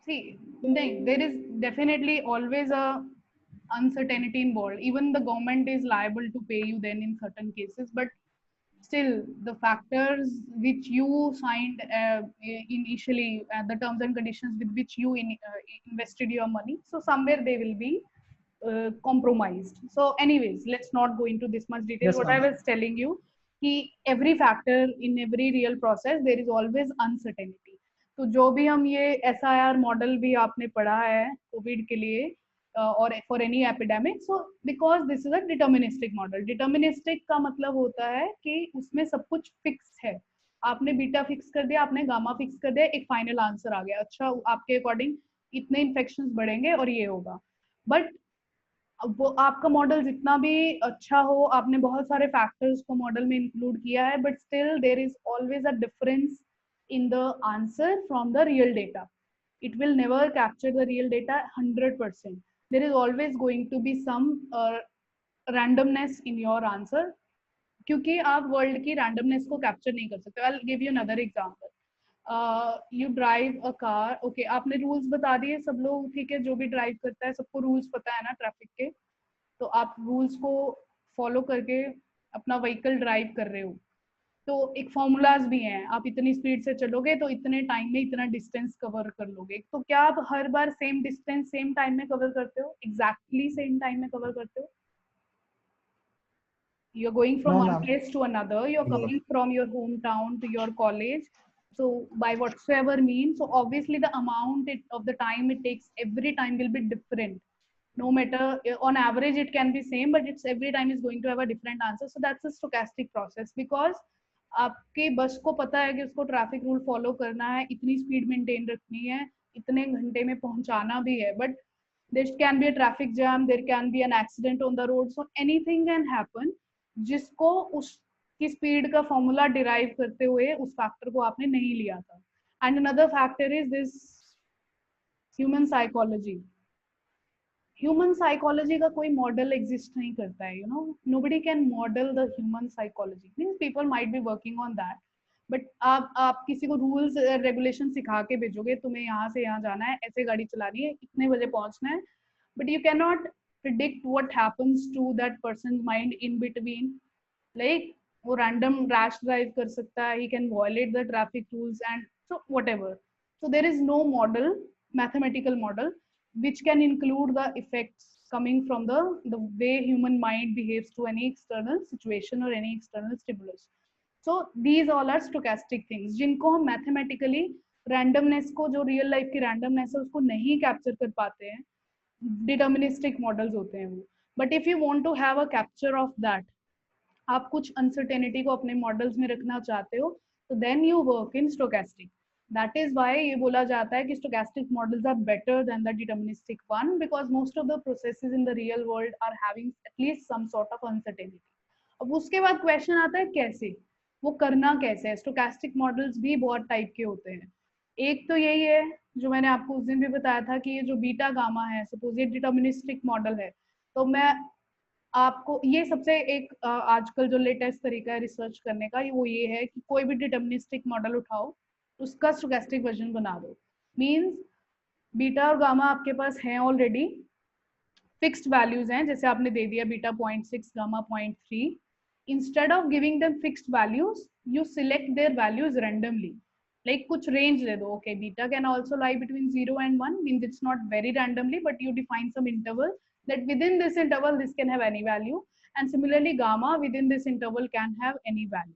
See, there is definitely always a uncertainty involved. Even the government is liable to pay you then in certain cases, but still the factors which you signed initially, the terms and conditions with which you invested your money, so somewhere they will be compromised. So anyways, let's not go into this much detail. Yes, what I was telling you, every factor in every real process, there is always uncertainty. तो जो भी हम ये SIR मॉडल भी आपने पढ़ा है कोविड के लिए, or for any epidemic. So because this is a deterministic model. Deterministic का मतलब होता है कि उसमें सब कुछ फिक्स है. आपने बीटा फिक्स कर दिया, आपने गामा फिक्स कर दिया, एक फाइनल आंसर आ गया. अच्छा, आपके अकॉर्डिंग इतने इन्फेक्शंस बढ़ेंगे और ये होगा. बट वो आपका मॉडल जितना भी अच्छा हो, आपने बहुत सारे फैक्टर्स को मॉडल में इंक्लूड किया है, but still there is always a difference in the answer from the real data. It will never capture the real data 100%. There is always going to be some randomness in your answer, क्योंकि आप वर्ल्ड की randomness को capture नहीं कर सकते. I'll give you another example. You drive a car. Okay, आपने rules बता दिए, सब लोग ठीक है, जो भी ड्राइव करता है सबको rules पता है ना ट्रैफिक के, तो आप rules को follow करके अपना व्हीकल ड्राइव कर रहे हो. तो एक फॉर्मूलाज भी हैं, आप इतनी स्पीड से चलोगे तो इतने टाइम में इतना डिस्टेंस कवर कर लोगे. तो क्या आप हर बार सेम डिस्टेंस सेम टाइम में कवर करते हो, एग्जैक्टली सेम टाइम में कवर करते हो? You are going from one place to another, you are coming from your home town to your college, so by whatsoever means, so obviously the amount of the time it takes every time will be different. No matter, on average it can be same, but it's every time is going to have a different answer. So that's a stochastic process, because आपके बस को पता है कि उसको ट्रैफिक रूल फॉलो करना है, इतनी स्पीड मेंटेन रखनी है, इतने घंटे में पहुंचाना भी है, but there can be a traffic jam, there can be an accident on the road, so anything can happen, जिसको उसकी स्पीड का फॉर्मूला डिराइव करते हुए उस फैक्टर को आपने नहीं लिया था. And another factor is this human psychology. Human psychology का कोई मॉडल एग्जिस्ट नहीं करता है, you know, nobody can model the human psychology. Means people might be working on that, but आप किसी को रूल्स रेगुलेशन सिखा के भेजोगे, तुम्हें यहाँ से यहाँ जाना है, ऐसे गाड़ी चलानी है, इतने बजे पहुंचना है, but you can not predict what happens to that person's mind in between. Like वो random rash drive कर सकता है, he can violate the traffic rules, and so whatever. So there is no model, mathematical model, which can include the effects coming from the way human mind behaves to any external situation or any external stimulus. So these all are stochastic things, जिनको हम mathematically randomness को, जो real life की randomness है, उसको नहीं capture कर पाते हैं. डिटर्मिनिस्टिक मॉडल्स होते हैं वो. But if you want to have a capture of that, आप कुछ अनसर्टेनिटी को अपने मॉडल्स में रखना चाहते हो, तो then you work in stochastic. That is why ये बोला जाता है कि stochastic models are better than the deterministic one, because most of the processes in the real world are having at least some sort of uncertainty. अब उसके बाद क्वेश्चन आता है कैसे, वो करना कैसे है. स्टोकेस्टिक मॉडल्स भी बहुत टाइप के होते हैं. एक तो यही है जो मैंने आपको उस दिन भी बताया था कि ये जो बीटा गामा है, सपोज ये डिटर्मिनिस्टिक मॉडल है, तो मैं आपको ये सबसे एक आजकल जो लेटेस्ट तरीका है रिसर्च करने का, वो ये है कि कोई भी डिटर्मिनिस्टिक मॉडल उठाओ, उसका स्टोकेस्टिक वर्जन बना दो. मींस बीटा और गामा आपके पास हैं ऑलरेडी, फिक्स्ड वैल्यूज हैं, जैसे आपने दे दिया beta 0.6, gamma 0.3. Instead of giving them fixed values, you select there values randomly. Like कुछ range दे दो. Okay, beta can also lie between 0 and 1, means it's not very randomly, but you define some interval that within this interval this can have any value, and similarly gamma within this interval can have any value.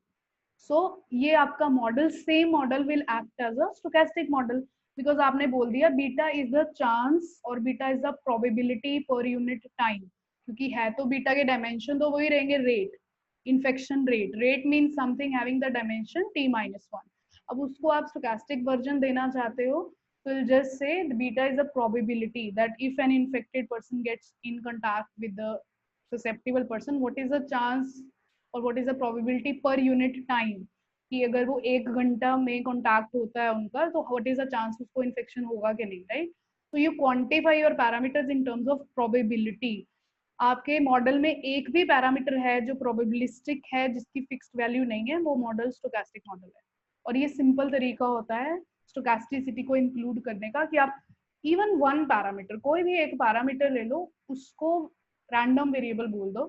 So ये आपका model, same model will act as a stochastic model, because आपने बोल दिया beta is the chance or beta is the probability per unit time, क्योंकि है तो beta के dimension तो वही रहेंगे, rate, infection rate. Rate means something having the dimension t-1. अब उसको आप stochastic version देना चाहते हो, तो you'll just say the beta is a probability that if an infected person gets in contact with the susceptible person, what is the chance or what is the probability per unit time, कि अगर वो 1 घंटा में contact होता है उनका, तो what is the chance उसको infection होगा कि नहीं, right? So you quantify your parameters in terms of probability. आपके मॉडल में एक भी पैरामीटर है जो probabilistic है, जिसकी फिक्स्ड वैल्यू नहीं है, वो मॉडल स्टोकेस्टिक मॉडल है. और ये सिंपल तरीका होता है स्टोकेस्टिसिटी को इंक्लूड करने का, कि आप इवन वन पैरामीटर, कोई भी एक पैरामीटर ले लो, उसको रैंडम वेरिएबल बोल दो,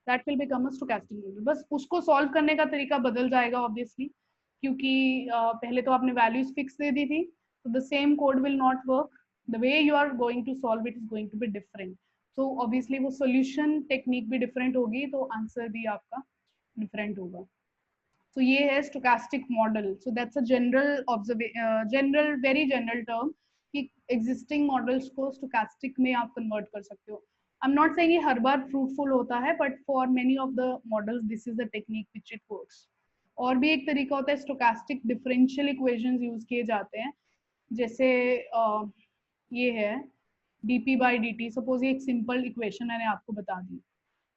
that will become a stochastic model. बस उसको सॉल्व करने का तरीका बदल जाएगा ऑब्वियसली, क्योंकि पहले तो आपने वैल्यूज फिक्स दे दी थी, तो the same code will not work. The way you are going to solve it is going to be different. So obviously वो सोल्यूशन टेक्निक भी डिफरेंट होगी, तो आंसर भी आपका डिफरेंट होगा. So ये है stochastic model. So that's a general very general term. कि एग्जिस्टिंग मॉडल्स को स्टोकेस्टिक में आप कन्वर्ट कर सकते हो। आई एम नॉट सेइंग ये हर बार फ्रूटफुल होता है, but for many of the models this is the technique which it works. और भी एक तरीका होता है, स्टोकेस्टिक डिफरेंशियल इक्वेशंस यूज किए जाते हैं, जैसे ये है dp by dt। सपोज ये एक सिंपल इक्वेशन मैंने आपको बता दी,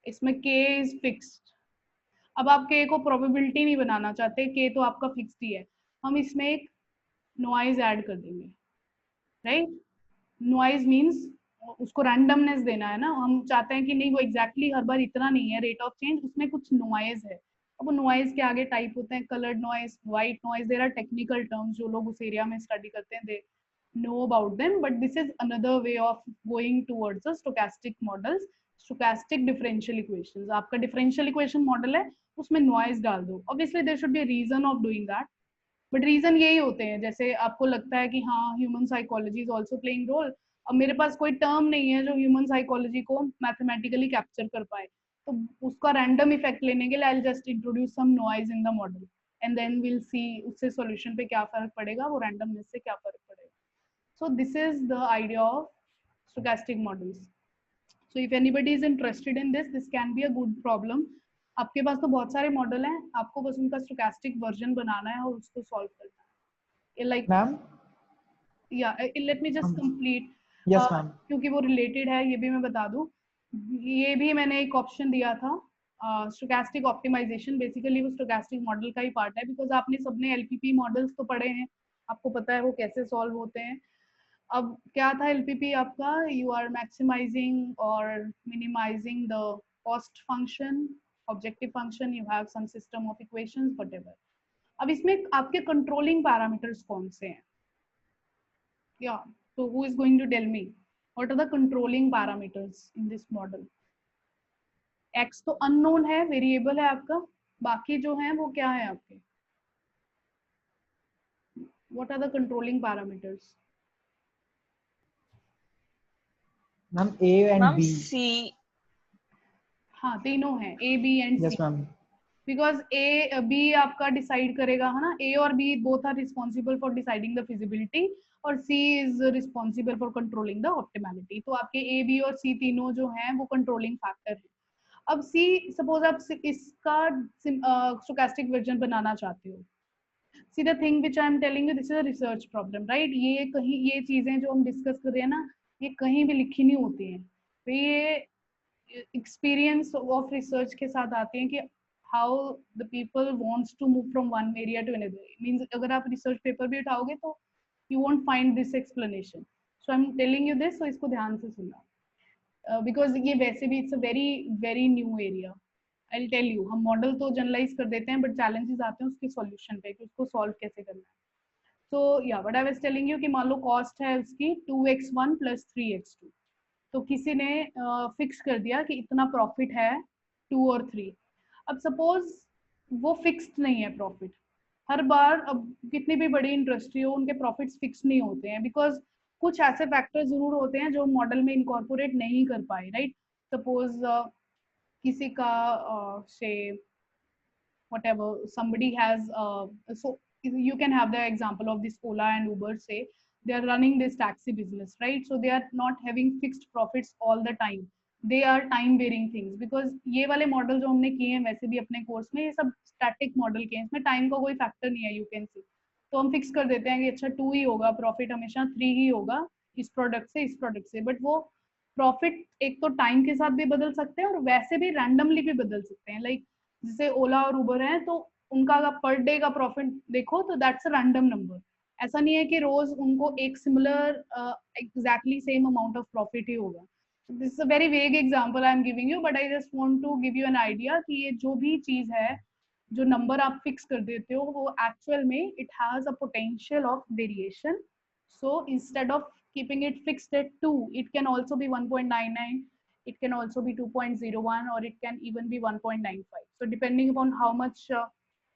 इसमें k इज फिक्स्ड। अब आप k को प्रोबेबिलिटी नहीं बनाना चाहते, k तो आपका फिक्स्ड ही है, हम इसमें एक नॉइज ऐड कर देंगे, राइट। नॉइज मीन्स उसको रैंडमनेस देना है ना, हम चाहते हैं कि नहीं वो एग्जैक्टली हर बार इतना नहीं है रेट ऑफ चेंज, उसमें कुछ नॉइज है। अब वो नॉइज के आगे टाइप होते हैं coloured noise, white noise, there are technical terms, जो लोग उस एरिया में स्टडी करते हैं दे know about them, but this is another way of going towards the stochastic models, stochastic differential equations। आपका differential equation model है, उसमें noise डाल दो, obviously there should be a reason of doing that, but reason यही होते हैं, जैसे आपको लगता है कि हाँ human psychology is also playing role, अब मेरे पास कोई term नहीं है जो human psychology को mathematically capture कर पाए, तो उसका random effect लेने के लिए I'll just introduce some noise in the model and then we'll see उससे solution पे क्या फर्क पड़ेगा, वो randomness से क्या फर्क पड़ेगा। So this is the idea of stochastic models. So if anybody is interested in this, this can be a good problem. आपके पास तो बहुत सारे मॉडल हैं, आपको बस उनका stochastic version बनाना है और उसको solve करना है। Like, ma'am, yeah, let me just complete. Yes, ma'am. क्योंकि वो related है, ये भी मैं बता दूं। ये भी मैंने एक option दिया था, stochastic optimization। Basically वो stochastic model का ही part है, because आपने सबने LPP models तो पढ़े हैं, आपको पता है वो कैसे solve होते हैं। अब क्या था LPP आपका, यू आर मैक्सिमाइजिंग और minimising the cost function, objective function, you have some system of equations whatever. अब इसमें आपके कंट्रोलिंग पैरामीटर्स कौन से हैं, या so who is going to tell me what are the controlling parameters in this model? x तो unknown है, वेरिएबल है आपका, बाकी जो हैं वो क्या है आपके, what are the controlling parameters? Ma'am A and ma'am B। C। हाँ तीनों हैं, A B and C। Yes, ma'am. Because A B आपका डिसाइड करेगा है ना, A और B both are responsible for deciding the feasibility और C is responsible for controlling the optimality। तो आपके A B और C तीनों जो हैं वो controlling factor है। अब C सपोज आप इसका stochastic version बनाना चाहते हो, See the thing which I am telling you, this is a research problem, right? ये कहीं ये चीजें जो हम डिस्कस कर रहे हैं ना, ये कहीं भी लिखी नहीं होती हैं, तो ये एक्सपीरियंस ऑफ रिसर्च के साथ आते हैं कि how the people wants to move from one area to another. Means अगर आप रिसर्च पेपर भी उठाओगे तो you won't find this explanation, so I am telling you this, तो इसको ध्यान से सुनना, बिकॉज ये वैसे भी it's a very very new area. I'll tell you, हम मॉडल तो जनरलाइज कर देते हैं, बट चैलेंजेस आते हैं उसके सॉल्यूशन पे कि उसको सॉल्व कैसे करना है। सो या what I was telling you कि मान लो कॉस्ट है उसकी 2x1 + 3x2, तो किसी ने फिक्स कर दिया कि इतना प्रॉफिट है 2 और 3। अब सपोज वो फिक्स्ड नहीं है प्रॉफिट, हर बार अब कितनी भी बड़ी इंडस्ट्री हो उनके प्रॉफिट्स फिक्स नहीं होते हैं, बिकॉज कुछ ऐसे फैक्टर जरूर होते हैं जो मॉडल में इनकॉर्पोरेट नहीं कर पाए, राइट। सपोज किसी का say whatever somebody has so you can have the example of this Ola and Uber, say they are running this taxi business, right? So they are not having fixed profits all the time, they are time varying things, because ये वाले मॉडल जो हमने किए हैं वैसे भी अपने कोर्स में, ये सब स्टैटिक मॉडल के हैं, इसमें टाइम का कोई फैक्टर नहीं है, यू कैन सी। तो हम फिक्स कर देते हैं कि अच्छा 2 ही होगा प्रॉफिट, हमेशा 3 ही होगा इस प्रोडक्ट से इस प्रोडक्ट से, बट वो प्रॉफिट एक तो टाइम के साथ भी बदल सकते हैं और वैसे भी रैंडमली भी बदल सकते हैं। लाइक जैसे ओला और उबर है, तो उनका अगर पर डे का प्रॉफिट देखो तो दैट्स अ रैंडम नंबर, ऐसा नहीं है कि रोज उनको एक similar exactly same amount of profit ही होगा। This is a very vague example I am giving you, but I just want to give you an idea कि ये जो भी चीज है, जो नंबर आप फिक्स कर देते हो, वो एक्चुअल में it has a potential of variation. So instead of keeping it fixed at 2, it can also be 1.99, it can also be 2.01, or it can even be 1.95. So depending upon how much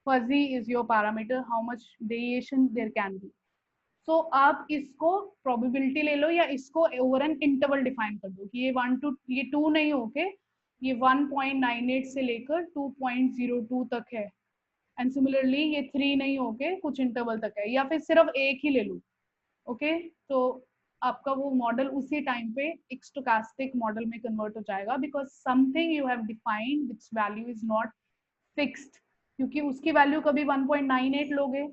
fuzzy is your parameter, how much variation there can be. So आप इसको probability ले लो या इसको over an interval define कर दो कि ये 1 to ये 2 नहीं होके ये 1.98 से लेकर 2.02 तक है, and similarly ये 3 नहीं होके कुछ interval तक है, या फिर सिर्फ एक ही ले लो, ओके। तो आपका वो मॉडल उसी टाइम पे एक स्टोकास्टिक मॉडल में कन्वर्ट हो जाएगा, because something you have defined which value is not fixed, क्योंकि उसकी वैल्यू कभी 1.98 लोगे,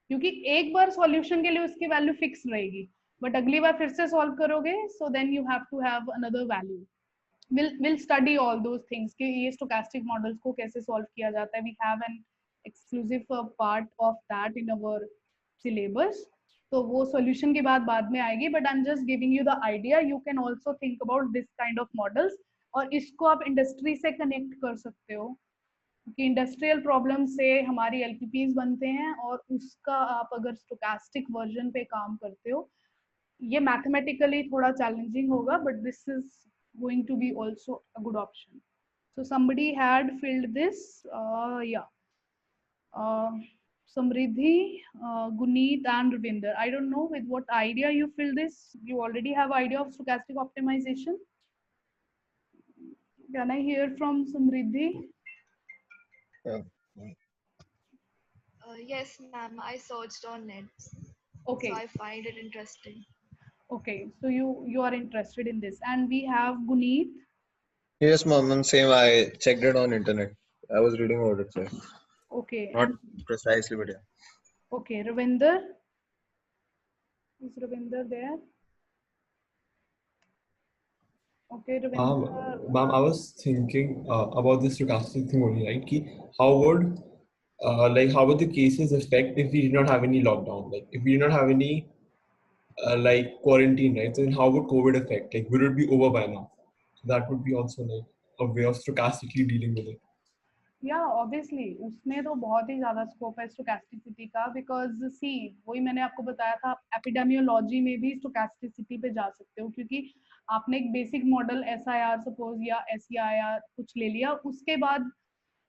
क्योंकि एक बार सॉल्यूशन के लिए उसकी वैल्यू फिक्स रहेगी, बट अगली बार फिर से सॉल्व करोगे, so then you have to have another value. we'll study all those things कि ये stochastic models को कैसे solve किया जाता है. We have an exclusive part of that in our syllabus. तो वो solution की बात बाद में आएगी, but I'm just giving you the idea. You can also think about this kind of models और इसको आप industry से connect कर सकते हो, क्योंकि इंडस्ट्रियल प्रॉब्लम से हमारी LPPs बनते हैं और उसका आप अगर stochastic version पे काम करते हो, ये मैथमेटिकली थोड़ा चैलेंजिंग होगा, but this is going to be also a good option. So somebody had filled this, Samriddhi, Guneet and Ravinder. I don't know with what idea you filled this. You already have idea of stochastic optimization. Can I hear from Samriddhi? Yes, ma'am. I searched on net. Okay. So I find it interesting. Okay, so you are interested in this, and we have Guneet. Yes, ma'am. Same. I checked it on internet. I was reading about it, sir. Okay. Not precisely, but yeah. Okay, Ravinder. Is Ravinder there? Okay, Ravinder. Ma'am, I was thinking about this stochastic thing only, right? Ki how would the cases affect if we did not have any lockdown? Like if we did not have any like quarantine, right? So then how would COVID affect? Like would it be over by now? So that would be also like a way of stochastically dealing with it. Yeah, obviously उसमें तो बहुत ही ज्यादा स्कोप है स्टोकेस्टिसिटी का, बिकॉज सी वही मैंने आपको बताया था, एपिडेमियोलॉजी में भी स्टोकेस्टिसिटी पे जा सकते हो, क्योंकि आपने एक बेसिक मॉडल SIR सपोज या SEIR कुछ ले लिया, उसके बाद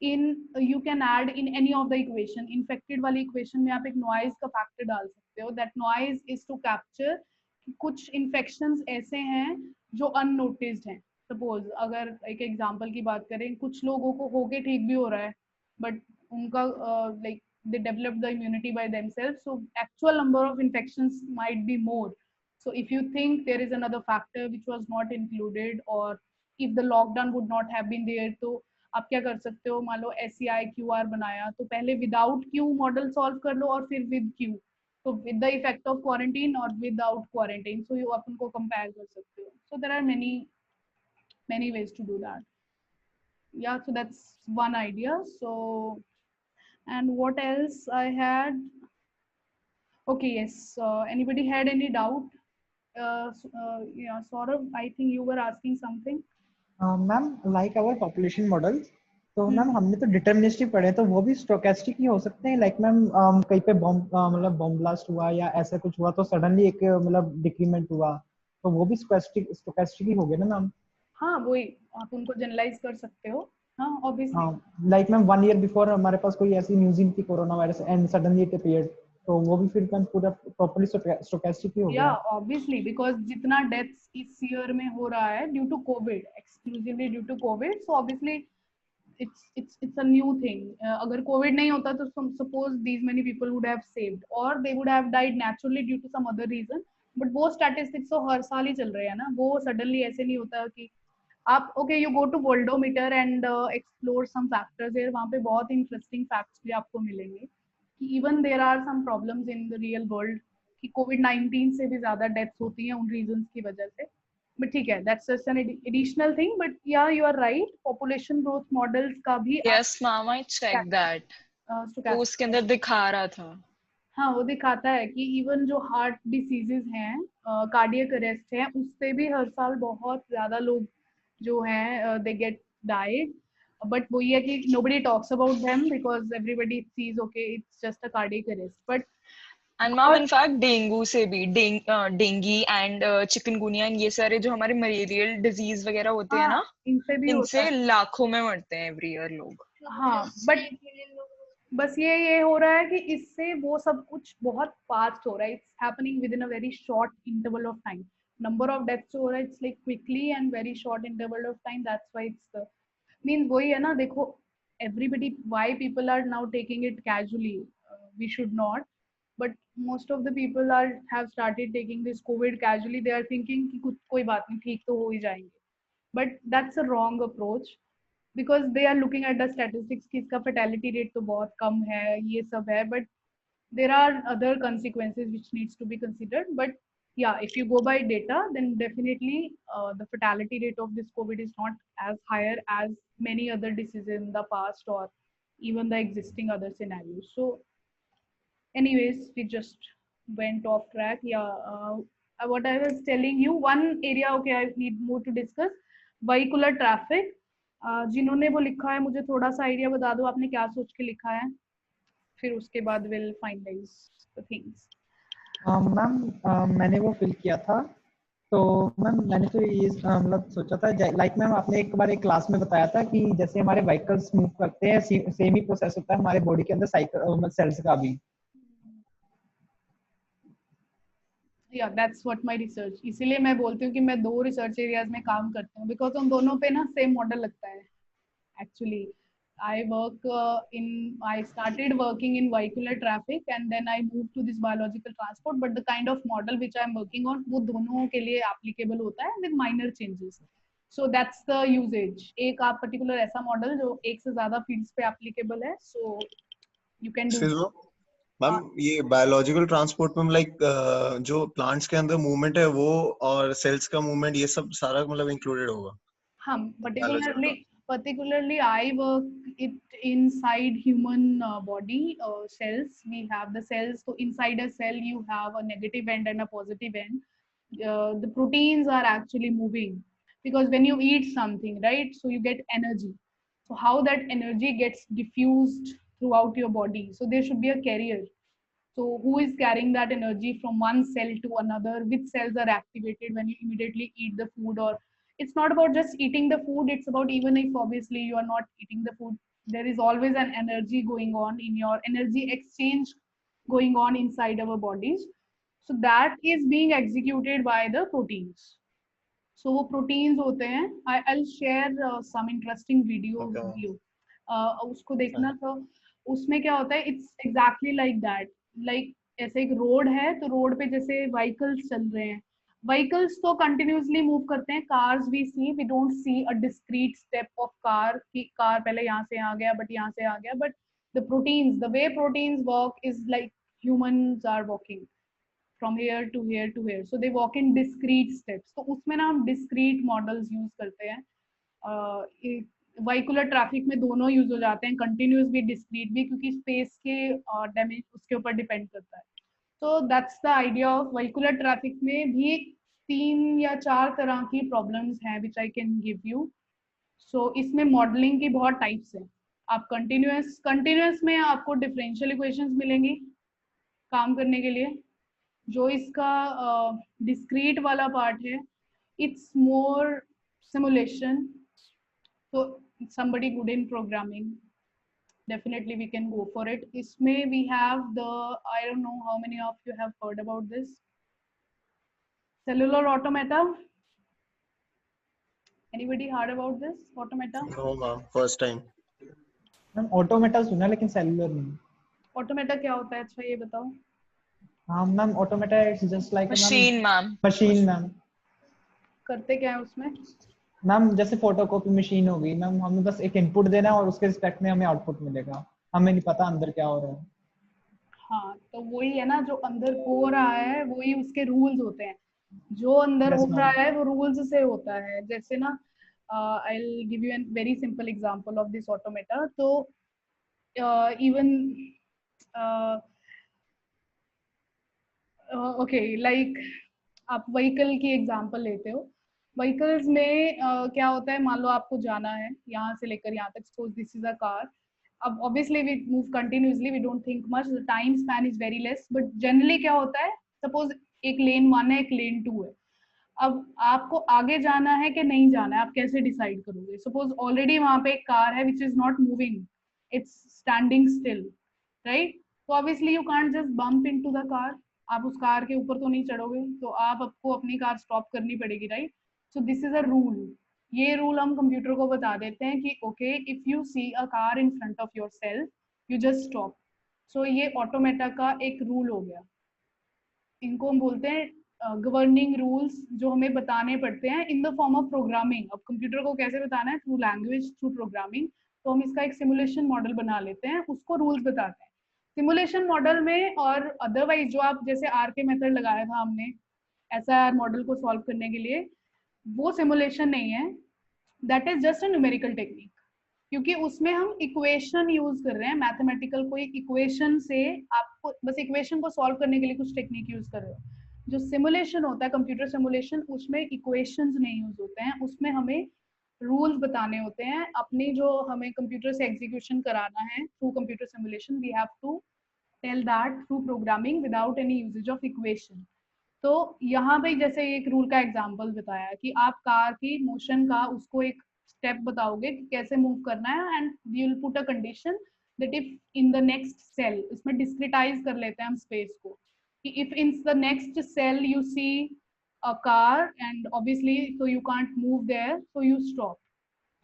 in you can add in any of the equation, infected वाली इक्वेशन में आप एक नॉइज का फैक्टर डाल सकते हो. That noise is to capture कुछ इन्फेक्शंस ऐसे हैं जो अननोटिस्ड हैं. सपोज अगर एक एग्जांपल की बात करें, कुछ लोगों को होके ठीक भी हो रहा है, बट उनका like they developed the immunity by themselves, so actual number of infections might be more. So if you think there is another factor which was not included, or if the lockdown would not have been there, तो आप क्या कर सकते हो, मान लो SEI QR बनाया, तो पहले विदाउट Q मॉडल सॉल्व कर लो और फिर विद Q, तो with the effect of quarantine और विदाउट क्वारंटीन, सो आप उनको कंपेयर कर सकते हो. So there are many ways to do that. Yeah, so that's one idea. So, and what else I had? Okay, yes, anybody had any doubt? Yeah, Saurav, I think you were asking something. Ma'am like our population model, तो मैम हमने तो डिटरमिनिस्टिक पढ़े, तो वो भी स्टोकेस्टिक ही हो सकते हैं. लाइक मैम कहीं पे मतलब बॉम्ब ब्लास्ट हुआ या ऐसा कुछ हुआ, तो सडनली एक मतलब डिक्रीमेंट हुआ, तो वो भी स्टोकेस्टिक ही हो गया ना मैम. हाँ, वही आप उनको जनरलाइज कर सकते हो. हाँ, ऑब्वियसली. हाँ, लाइक मैम 1 ईयर बिफोर हमारे पास कोई ऐसी न्यूज़ नहीं थी corona virus, and suddenly it appeared, तो वो भी फिर मैम पूरा प्रॉपर्ली स्टोकेस्टिक ही हो गया. या ऑब्वियसली, बिकॉज जितना डेथ्स इस ईयर में हो रहा है due to COVID, exclusively due to COVID, so obviously it's a new thing. अगर कोविड नहीं होता तो suppose these many people would have saved, or they would have died naturally due to some other reason. But वो स्टैटिस्टिक्स तो हर साल ही चल रहे हैं ना, वो सडनली ऐसे नहीं होता कि आप okay you go to Worldometer and explore some factors there, वहाँ पे बहुत इंटरेस्टिंग फैक्ट्स भी आपको मिलेंगे कि even there are some problems in the real world, कि कोविड-19 से भी ज्यादा डेथ्स होती हैं उन रीजंस की वजह से. बट ठीक है, that's just an additional thing, but yeah you are right, population growth models का भी yes ma'am, I check that, तो उसके अंदर दिखा रहा था. हाँ, वो दिखाता है कि इवन जो हार्ट डिसीजेस हैं, कार्डियक अरेस्ट है, उससे भी हर साल बहुत ज्यादा लोग जो हैं दे गेट डाइड, बट वो ये कि nobody talks about them because everybody sees okay it's just a cardiac arrest. But and ma'am in fact dengue से भी, डेंगी एंड चिकनगुनिया, ये सारे जो हमारे मलेरियल डिजीज वगैरह होते हैं ना, इनसे लाखों में मरते हैं एवरी ईयर लोग. हाँ, बट बस ये हो रहा है कि इससे वो सब कुछ बहुत फास्ट हो रहा है, it's happening with in a very short interval of time. Number of deaths हो रहा है, it's like quickly and very short interval of time, that's why it's mean वही है ना. देखो, everybody, why people are now taking it casually, we should not, but most of the people are have started taking this COVID casually. They are thinking कि कुछ कोई बात नहीं, ठीक तो हो ही जाएंगे. But that's a wrong approach because they are looking at the statistics कि इसका fatality rate तो बहुत कम है, ये सब है, but there are other consequences which needs to be considered. But yeah, if you go by data, then definitely the fatality rate of this COVID is not as higher as many other diseases in the past or even the existing other scenarios. So anyways, we just went off track. Yeah, what I was telling you, one area, okay, I need more to discuss, vehicular traffic. जिन्होंने वो लिखा है, मुझे थोड़ा सा आइडिया बता दो आपने क्या सोच के लिखा है, फिर उसके बाद will finalise the things. Ma'am मैंने वो फिल किया था, तो मैम मैंने तो ये मतलब सोचा था, लाइक मैम आपने एक बार एक क्लास में बताया था कि जैसे हमारे व्हीकल्स मूव करते हैं सेम ही प्रोसेस होता है हमारे बॉडी के अंदर साइकिल सेल्स का भी. या दैट्स व्हाट माय रिसर्च. इसीलिए मैं बोलती हूँ कि मैं 2 रिसर्च एरियाज में काम करती हूँ बिकॉज उन दोनों पे ना सेम मॉडल लगता है. Actually I started working in vehicular traffic and then I moved to this biological transport, but the kind of model which I am working on वो दोनों के लिए applicable होता है with minor changes. So that's the usage. एक आप particular ऐसा model जो एक से ज़्यादा fields पे applicable है, so you can do. Ma'am ये बायोलॉजिकल ट्रांसपोर्ट में लाइक जो प्लांट्स के अंदर मूवमेंट है वो और सेल्स का मूवमेंट ये सब सारा मतलब इंक्लूडेड होगा. हाँ, particularly I work it inside human body cells. We have the cells, so inside a cell you have a negative end and a positive end. The proteins are actually moving because when you eat something, right, so you get energy. So how that energy gets diffused throughout your body, so there should be a carrier. So who is carrying that energy from one cell to another? Which cells are activated when you immediately eat the food? Or it's not about just eating the food, it's about even if obviously you are not eating the food, there is always an energy going on in your energy exchange going on inside our bodies. So that is being executed by the proteins. So वो proteins होते हैं. I'll share some interesting video with you. उसको देखना. तो उसमें क्या होता है, it's exactly like that. Like ऐसे एक रोड है, तो रोड पे जैसे व्हीकल्स चल रहे हैं, व्हीकल्स तो कंटिन्यूसली मूव करते हैं. Cars we see, we don't see a discrete step of car कि कार पहले यहाँ से यहाँ गया बट यहाँ से आ गया. But the proteins, the way proteins work is like humans are walking from here to here to here, so they walk in discrete steps. तो उसमें ना हम discrete models use करते हैं. vehicular traffic में दोनों यूज हो जाते हैं, continuous भी discrete भी, क्योंकि space के damage उसके ऊपर depend करता है. So that's the idea of vehicular traffic में भी 3 या 4 तरह की problems हैं which I can give you. So इसमें modeling की बहुत types हैं. आप continuous में आपको differential equations मिलेंगी काम करने के लिए. जो इसका discrete वाला part है, it's more simulation. So somebody good in programming, definitely we can go for it. इसमें we have the, I don't know how many of you have heard about this, cellular automata. Anybody heard about this automata? No ma'am, first time. Ma'am automata सुना लेकिन cellular नहीं. automata क्या होता है, अच्छा ये बताओ. हाँ ma'am, automata it's just like machine ma'am. machine ma'am. करते क्या है उसमें? मैम जैसे फोटोकॉपी मशीन हो गई मैम, हमें बस एक इनपुट देना है और उसके रिस्पेक्ट में हमें आउटपुट मिलेगा, हमें नहीं पता अंदर क्या हो रहा है. हाँ, तो वही है ना, जो अंदर हो रहा है वही उसके रूल्स होते हैं. जो अंदर हो रहा है वो रूल्स से होता है. जैसे ना I'll give you a very simple example of this automata. तो even okay, like आप व्हीकल की एग्जांपल लेते हो. व्हीकल्स में क्या होता है, मान लो आपको जाना है यहाँ से लेकर यहाँ तक, suppose this is a car. अब obviously we move continuously, we don't think much, the time span is very less. But generally क्या होता है, सपोज एक लेन 1 है, एक लेन 2 है. अब आपको आगे जाना है कि नहीं जाना है, आप कैसे डिसाइड करोगे? सपोज ऑलरेडी वहां पे एक कार है which is not moving, it's standing still, right? तो obviously you can't just bump into the car. आप उस कार के ऊपर तो नहीं चढ़ोगे, तो आपको अपनी कार स्टॉप करनी पड़ेगी, right? So this is a rule. ये रूल हम कंप्यूटर को बता देते हैं कि okay, if you see a car in front of yourself, you just stop. So ये ऑटोमेटा का एक रूल हो गया। इनको हम बोलते हैं गवर्निंग रूल्स, जो हमें बताने पड़ते हैं in the form of programming. अब कंप्यूटर को कैसे बताना है, थ्रू लैंग्वेज, थ्रू प्रोग्रामिंग। तो हम इसका एक सिमुलेशन मॉडल बना लेते हैं, उसको रूल्स बताते हैं सिमुलेशन मॉडल में। और अदरवाइज जो आप जैसे आर के मेथड लगाया था हमने SIR मॉडल को सॉल्व करने के लिए, वो सिमुलेशन नहीं है, that is just a numerical technique. क्योंकि उसमें हम इक्वेशन यूज कर रहे हैं, मैथमेटिकल कोई इक्वेशन से आपको बस इक्वेशन को सॉल्व करने के लिए कुछ टेक्निक यूज कर रहे हो। जो सिमुलेशन होता है कंप्यूटर सिमुलेशन, उसमें इक्वेशंस नहीं यूज होते हैं, उसमें हमें रूल्स बताने होते हैं। अपनी जो हमें कंप्यूटर से एग्जीक्यूशन कराना है through computer simulation, we have to tell that through programming without any usage of equation. तो यहाँ पे जैसे एक रूल का एग्जांपल बताया कि आप कार की मोशन का उसको एक स्टेप बताओगे कि कैसे मूव करना है, and you will put a condition that if in the next cell, इसमें डिस्क्रिटाइज कर लेते हैं हम स्पेस को, कि if in the next cell you see a car and obviously so you can't move there so you stop।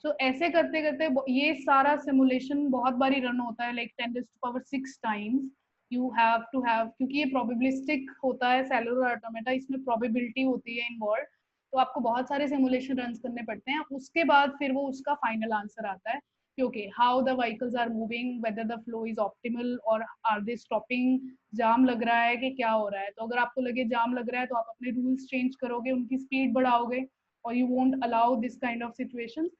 so ऐसे करते करते ये सारा सिमुलेशन बहुत बारी रन होता है, like 10⁶ times you have to have, क्योंकि ये प्रोबेबिलिस्टिक होता है सेलुलर ऑटोमेटा, इसमें प्रोबेबिलिटी होती है इन्वॉल्व, तो आपको बहुत सारे सिमुलेशन रन करने पड़ते हैं। उसके बाद फिर वो उसका फाइनल आंसर आता है कि okay how the vehicles are moving, whether the flow is optimal और आर दे स्टॉपिंग, जाम लग रहा है कि क्या हो रहा है। तो अगर आपको लगे जाम लग रहा है तो आप अपने रूल्स चेंज करोगे, उनकी स्पीड बढ़ाओगे, और you won't allow this kind of situations.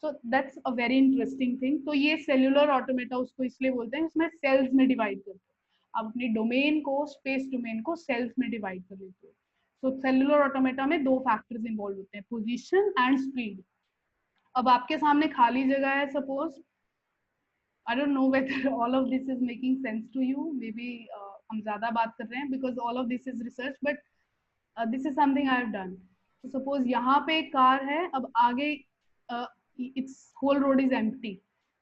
So that's a very interesting thing. तो ये सेल्युलर ऑटोमेटा उसको इसलिए बोलते हैं, इसमें सेल्स में डिवाइड करते हैं, आप अपनी डोमेन को, स्पेस डोमेन को सेल्स में डिवाइड कर लेते हो। सो सेल्युलर ऑटोमेटा में दो फैक्टर्स इन्वॉल्व होते हैं, पोजीशन एंड स्पीड। अब आपके सामने खाली जगह है, suppose, I don't know whether all of this is making sense to you, maybe हम ज़्यादा बात कर रहे हैं because all of this is research, but this is something I have done. So suppose यहाँ पे एक कार है, अब आगे its whole road is empty,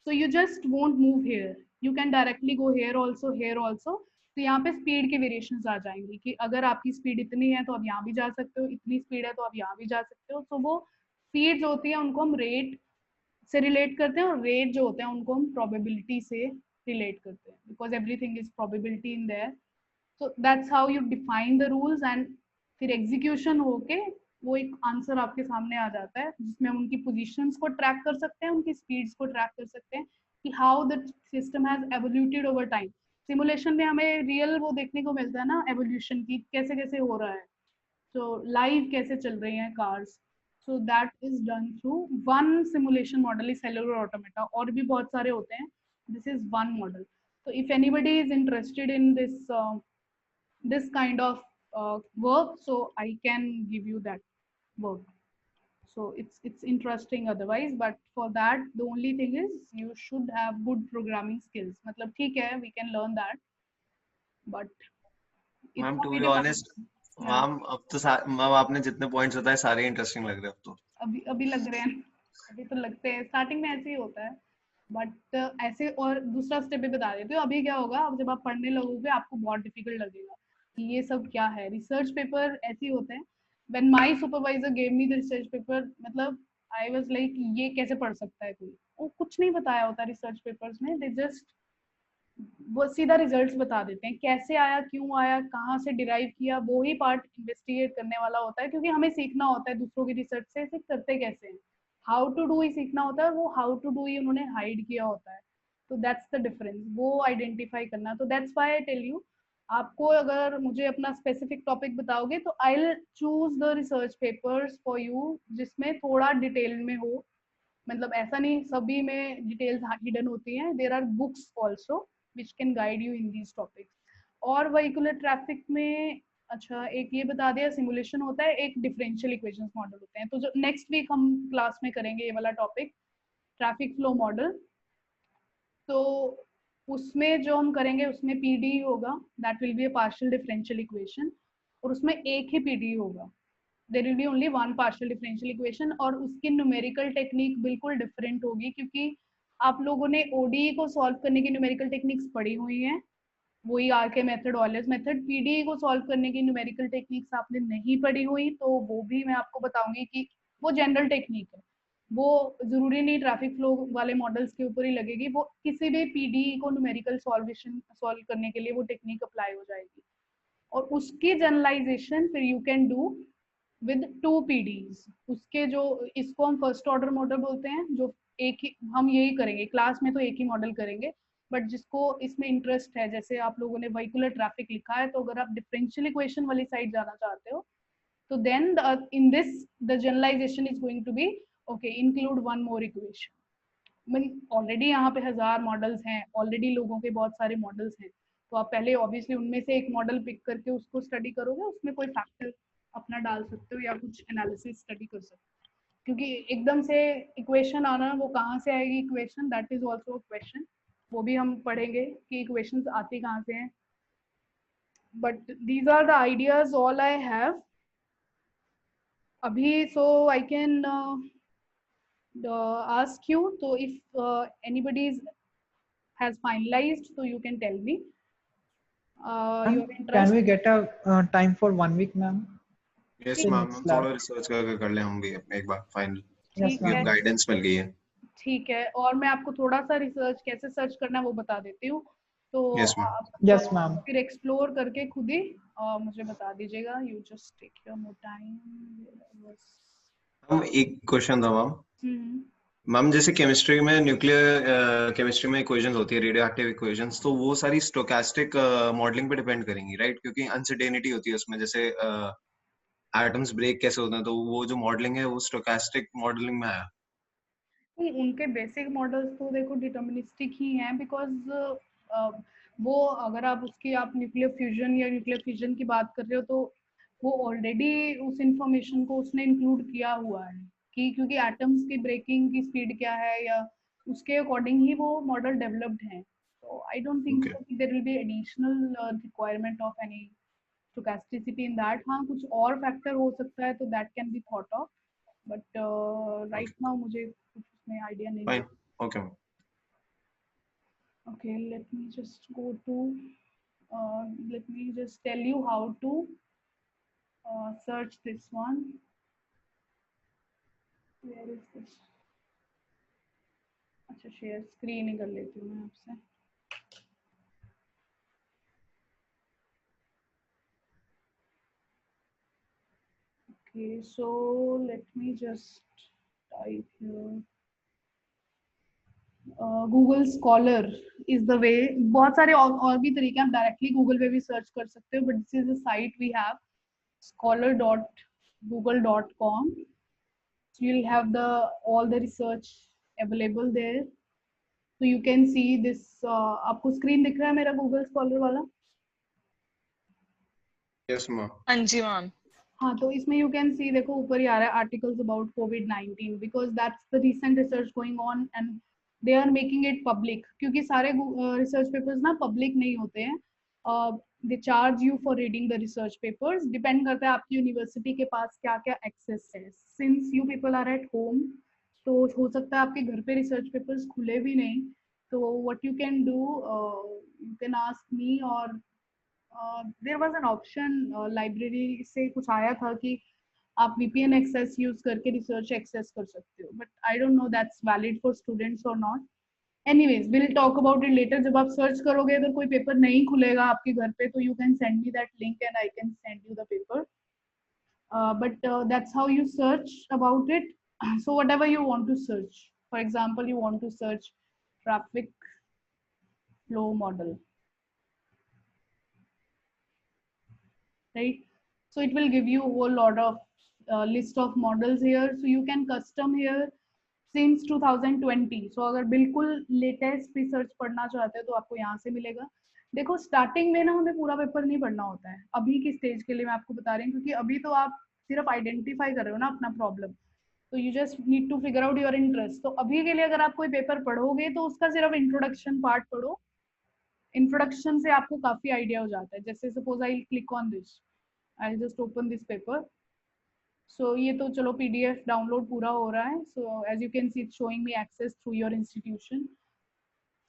so you just won't move here, you can directly go here also, here also। तो यहाँ पे स्पीड के वेरिएशंस आ जाएंगी कि अगर आपकी स्पीड इतनी है तो आप यहाँ भी जा सकते हो, इतनी स्पीड है तो आप यहाँ भी जा सकते हो। तो वो स्पीड जो होती है उनको हम रेट से रिलेट करते हैं, और रेट जो होते हैं उनको हम प्रोबेबिलिटी से रिलेट करते हैं, because everything is probability in their. So that's how you define the rules, and फिर एग्जीक्यूशन होके वो एक आंसर आपके सामने आ जाता है, जिसमें हम उनकी पोजीशंस को ट्रैक कर सकते हैं, उनकी स्पीड्स को ट्रैक कर सकते हैं कि how the system has evoluted over time. Simulation में हमें रियल वो देखने को मिलता है ना, एवोल्यूशन की कैसे कैसे हो रहा है, तो लाइव कैसे चल रही हैं cars. So that is done through one simulation model is cellular automata, और भी बहुत सारे होते हैं, this is one model। So if anybody is interested in this kind of work, so I can give you that work। So it's interesting otherwise, but for that the only thing is you should have good programming skills। मतलब ठीक है, we can learn that, but ma'am to be honest ma'am अब तो मैम आपने जितने पॉइंट्स बताए सारे इंटरेस्टिंग लग रहे हैं। अब तो अभी लग रहे हैं, अभी तो लगते हैं, स्टार्टिंग में ऐसे ही होता है, बट ऐसे। और दूसरा स्टेप भी बता देती हूँ, अभी क्या होगा, अब जब आप पढ़ने लगोगे आपको बहुत डिफिकल्ट लगेगा कि ये सब क्या है। रिसर्च पेपर ऐसे ही होते हैं। When my supervisor gave me the research paper, मतलब आई वाज लाइक ये कैसे पढ़ सकता है कोई, वो कुछ नहीं बताया होता रिसर्च पेपर्स में, दे जस्ट वो सीधा रिजल्ट्स बता देते हैं, कैसे आया, क्यों आया, कहाँ से डिराइव किया, वो ही पार्ट इन्वेस्टिगेट करने वाला होता है, क्योंकि हमें सीखना होता है दूसरों की रिसर्च से ऐसे करते कैसे हैं। हाउ टू डू ही सीखना होता है, वो हाउ टू डू ही उन्होंने हाइड किया होता है। तो दैट्स द डिफरेंस, वो आइडेंटिफाई करना। तो that's why I tell you, आपको अगर मुझे अपना स्पेसिफिक टॉपिक बताओगे तो I will choose the research papers for you जिसमें थोड़ा डिटेल में हो। मतलब ऐसा नहीं सभी में डिटेल्स हिडन होती हैं, there are books also which can guide you in these topics। और vehicular traffic में अच्छा एक ये बता दिया, सिमुलेशन होता है, एक डिफरेंशियल इक्वेशंस मॉडल होते हैं। तो जो नेक्स्ट वीक हम क्लास में करेंगे ये वाला टॉपिक, ट्रैफिक फ्लो मॉडल। तो उसमें जो हम करेंगे उसमें पीडी होगा, that will be a partial differential equation, और उसमें एक ही पीडी होगा, there will be only one partial differential equation, और उसकी न्यूमेरिकल टेक्निक बिल्कुल डिफरेंट होगी, क्योंकि आप लोगों ने ओडीई को सॉल्व करने की न्यूमेरिकल टेक्निक्स पढ़ी हुई हैं, वही RK method, Euler's method. PDE को सॉल्व करने की न्यूमेरिकल टेक्निक्स आपने नहीं पढ़ी हुई, तो वो भी मैं आपको बताऊंगी कि वो जनरल टेक्निक है, वो जरूरी नहीं ट्रैफिक फ्लो वाले मॉडल्स के ऊपर ही लगेगी, वो किसी भी पीडी को न्यूमेरिकल सॉल्व करने के लिए वो टेक्निक अप्लाई हो जाएगी। और उसकी जनरलाइजेशन फिर you can do with 2 PDs। उसके जो, इसको हम फर्स्ट ऑर्डर मॉडल बोलते हैं, जो एक ही हम यही करेंगे क्लास में, तो एक ही मॉडल करेंगे। बट जिसको इसमें इंटरेस्ट है, जैसे आप लोगों ने व्हीकुलर ट्रैफिक लिखा है, तो अगर आप डिफरेंशियल इक्वेशन वाली साइड जाना चाहते हो, तो then in this the generalization is going to be okay, include one more equation। Already यहाँ पे 1000 मॉडल्स हैं, ऑलरेडी लोगों के बहुत सारे मॉडल्स हैं, तो आप पहले ऑब्वियसली उनमें से एक मॉडल पिक करके उसको स्टडी करोगे, उसमें कोई फैक्टर अपना डाल सकते हो या कुछ एनालिसिस स्टडी कर सकते हो। क्योंकि एकदम से इक्वेशन आना, वो कहाँ से आएगी equation, that is also question, वो भी हम पढ़ेंगे कि इक्वेशंस आती कहाँ से हैं। But these are the ideas all I have अभी। So I can ask you, so if anybody has finalized, so you can tell me your interest. Can we get a time for 1 week, ma'am? Yes ma'am, थोड़ा रिसर्च करके कर ले हम भी एक बार फाइनल। ठीक है, गाइडेंस मिल गई है। ठीक है, और मैं आपको थोड़ा सा रिसर्च कैसे सर्च करना है वो बता देती हूँ, तो yes ma'am, फिर एक्सप्लोर करके खुद ही मुझे बता दीजिएगा। You just take your more time. हम एक क्वेश्चन था मैम, जैसे केमिस्ट्री में न्यूक्लियर केमिस्ट्री में इक्वेशंस होती है, रेडियो एक्टिव इक्वेशंस, तो वो सारी स्टोकेस्टिक मॉडलिंग पे डिपेंड करेंगी, राइट? क्योंकि अनसर्टेनिटी होती है उसमें, जैसे एटम्स ब्रेक कैसे होते हैं, तो वो जो मॉडलिंग है वो स्टोकेस्टिक मॉडलिंग में आया। उनके बेसिक मॉडल्स तो देखो डिटर्मिनिस्टिक ही हैं, बिकॉज वो अगर आप उसकी आप न्यूक्लियर फ्यूजन या न्यूक्लियर फिजन की बात कर रहे हो, तो वो ऑलरेडी उस इंफॉर्मेशन को उसने इंक्लूड किया हुआ है कि क्योंकि एटम्स की ब्रेकिंग की स्पीड क्या है, या उसके अकॉर्डिंग ही वो मॉडल डेवलप्ड है। तो I don't think there will be additional requirement of any stochasticity in that. हाँ, कुछ और फैक्टर हो सकता है, तो that can be thought of, but right now मुझे कुछ उसमें आइडिया नहीं है। Okay okay, let me just go to let me just tell you how to search this one. Where is this? अच्छा, शेयर स्क्रीन ही कर लेती हूँ मैं आपसे। okay, so let me just type here Google scholar is the way. बहुत सारे और भी तरीके, आप डायरेक्टली गूगल पे भी सर्च कर सकते हो, but this is the site we have, scholar.google.com. so you'll have the all the research available there, so you can see this आपको स्क्रीन दिख रहा है मेरा गूगल स्कॉलर वाला? Yes ma'am. हाँ जी मैम। हाँ, तो इसमें यू कैन सी, देखो ऊपर ही आ रहा है articles about COVID-19, because that's the recent research going on and they are making it public, क्योंकि सारे रिसर्च पेपर्स ना पब्लिक नहीं होते हैं। They charge you for reading the research papers, depend करता है आपकी यूनिवर्सिटी के पास क्या क्या एक्सेस है। Since you people are at home, तो हो सकता है आपके घर पे रिसर्च पेपर्स खुले भी नहीं, तो what you can do, you can ask me, और there was an option library से कुछ आया था कि आप VPN एक्सेस यूज करके रिसर्च एक्सेस कर सकते हो, but I don't know that's valid for students और not. Anyways, will talk about it later. जब आप सर्च करोगे, अगर कोई पेपर नहीं खुलेगा आपके घर पे, तो you can send me that link and I can send you the paper, but that's how you search about it. so whatever you want to search, for example you want to search traffic flow model, right? So it will give you a whole lot of list of models here, so you can custom here since 2020. so अगर बिल्कुल लेटेस्ट रिसर्च पढ़ना चाहते हो तो आपको यहाँ से मिलेगा। देखो, स्टार्टिंग में ना हमें पूरा पेपर नहीं पढ़ना होता है, अभी की स्टेज के लिए मैं आपको बता रही हूँ, क्योंकि अभी तो आप सिर्फ आइडेंटिफाई कर रहे हो ना अपना प्रॉब्लम, तो you just need to figure out your interest. तो अभी के लिए अगर आप कोई पेपर पढ़ोगे तो उसका सिर्फ इंट्रोडक्शन पार्ट पढ़ो, इंट्रोडक्शन से आपको काफी आइडिया हो जाता है। जैसे suppose I click on this, I just open this paper, so ये तो चलो PDF डाउनलोड पूरा हो रहा है। So as you can see it's showing me access through your institution.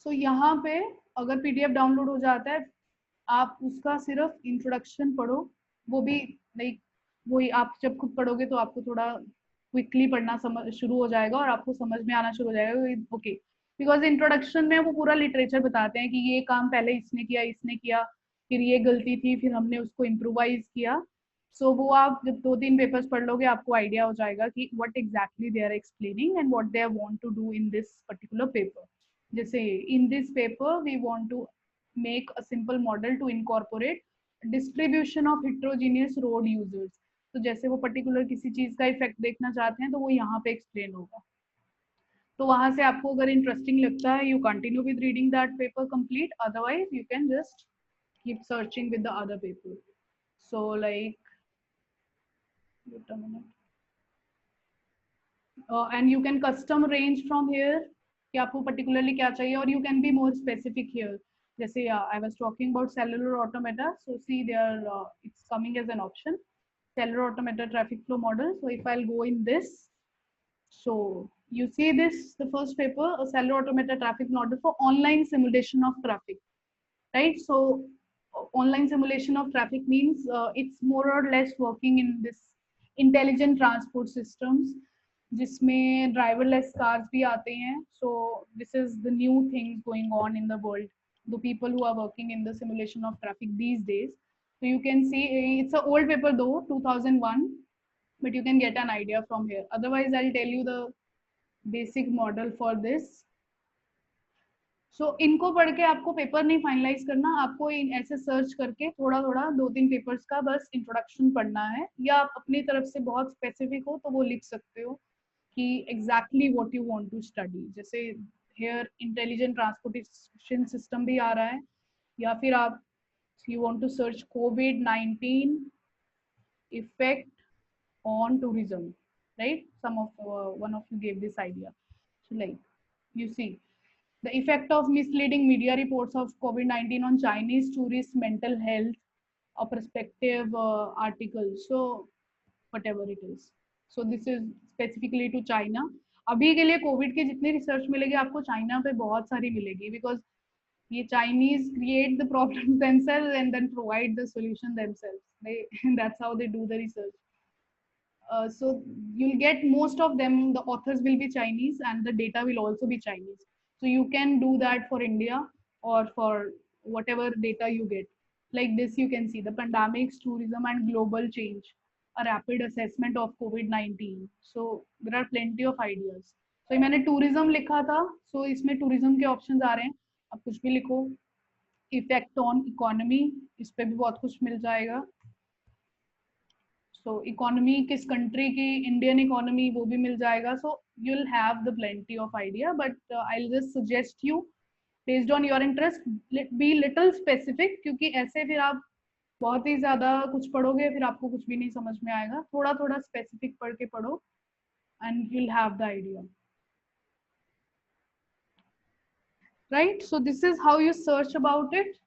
So यहाँ पे अगर PDF डाउनलोड हो जाता है, आप उसका सिर्फ इंट्रोडक्शन पढ़ो, वो भी लाइक वही आप जब खुद पढ़ोगे तो आपको थोड़ा क्विकली पढ़ना शुरू हो जाएगा और आपको समझ में आना शुरू हो जाएगा। ओके, बिकॉज इंट्रोडक्शन में वो पूरा लिटरेचर बताते हैं कि ये काम पहले इसने किया, फिर ये गलती थी, फिर हमने उसको इम्प्रोवाइज किया। सो वो आप जब 2-3 पेपर्स पढ़ लोगे आपको आइडिया हो जाएगा कि what exactly they are explaining and what they want to do in this particular paper. जैसे in this paper we want to make a simple model to incorporate distribution of heterogeneous road users. तो जैसे वो पर्टिकुलर किसी चीज का इफेक्ट देखना चाहते हैं तो वो यहाँ पे एक्सप्लेन होगा। तो वहां से आपको अगर इंटरेस्टिंग लगता है, you continue with reading that paper complete, otherwise you can just keep searching with the other paper. So like and you can custom range from here कि आपको particularly क्या चाहिए, और you can be more specific here. जैसे I was talking about cellular automata, so see there it's coming as an option, cellular automata traffic flow model. So if I'll go in this, so you see this, the first paper, a cellular automata traffic model for online simulation of traffic, right? So online simulation of traffic means it's more or less working in this intelligent transport systems जिसमें driverless cars भी आते हैं. So this is the new things going on in the world, the people who are working in the simulation of traffic these days. So you can see it's an old paper though, 2001, but you can get an idea from here. Otherwise I'll tell you the basic model for this. So इनको पढ़ के आपको पेपर नहीं फाइनलाइज करना, आपको ऐसे सर्च करके थोड़ा थोड़ा 2-3 पेपर्स का बस इंट्रोडक्शन पढ़ना है, या आप अपनी तरफ से बहुत स्पेसिफिक हो तो वो लिख सकते हो कि exactly what you want to study. जैसे हियर इंटेलिजेंट ट्रांसपोर्टेशन सिस्टम भी आ रहा है, या फिर आप you want to search COVID-19 effect on tourism, right? Some of one of you gave this idea. So like you see the effect of misleading media reports of COVID-19 on Chinese tourists' mental health, a perspective article. So whatever it is. So this is specifically to China. अभी के लिए कोविड की जितनी रिसर्च मिलेगी आपको चाइना पे बहुत सारी मिलेगी, बिकॉज ये Chinese create the problem themselves and then provide the solution themselves. That's how they do the research. So you'll get most of them, the authors will be Chinese and the data will also be Chinese. So you can do that for India or for whatever data you get. Like this you can see the pandemics, tourism and global change, a rapid assessment of COVID-19. So there are plenty of ideas. So मैंने tourism लिखा था, so इसमें tourism के options आ रहे हैं, आप कुछ भी लिखो. Effect on economy, इस पे भी बहुत कुछ मिल जाएगा. So economy किस country की, Indian economy वो भी मिल जाएगा. So you'll have the plenty of idea, but I'll just suggest you based on your interest be little specific, क्योंकि ऐसे फिर आप बहुत ही ज्यादा कुछ पढ़ोगे फिर आपको कुछ भी नहीं समझ में आएगा. थोड़ा थोड़ा specific पढ़ के पढ़ो and you'll have the idea. Right? So this is how you search about it.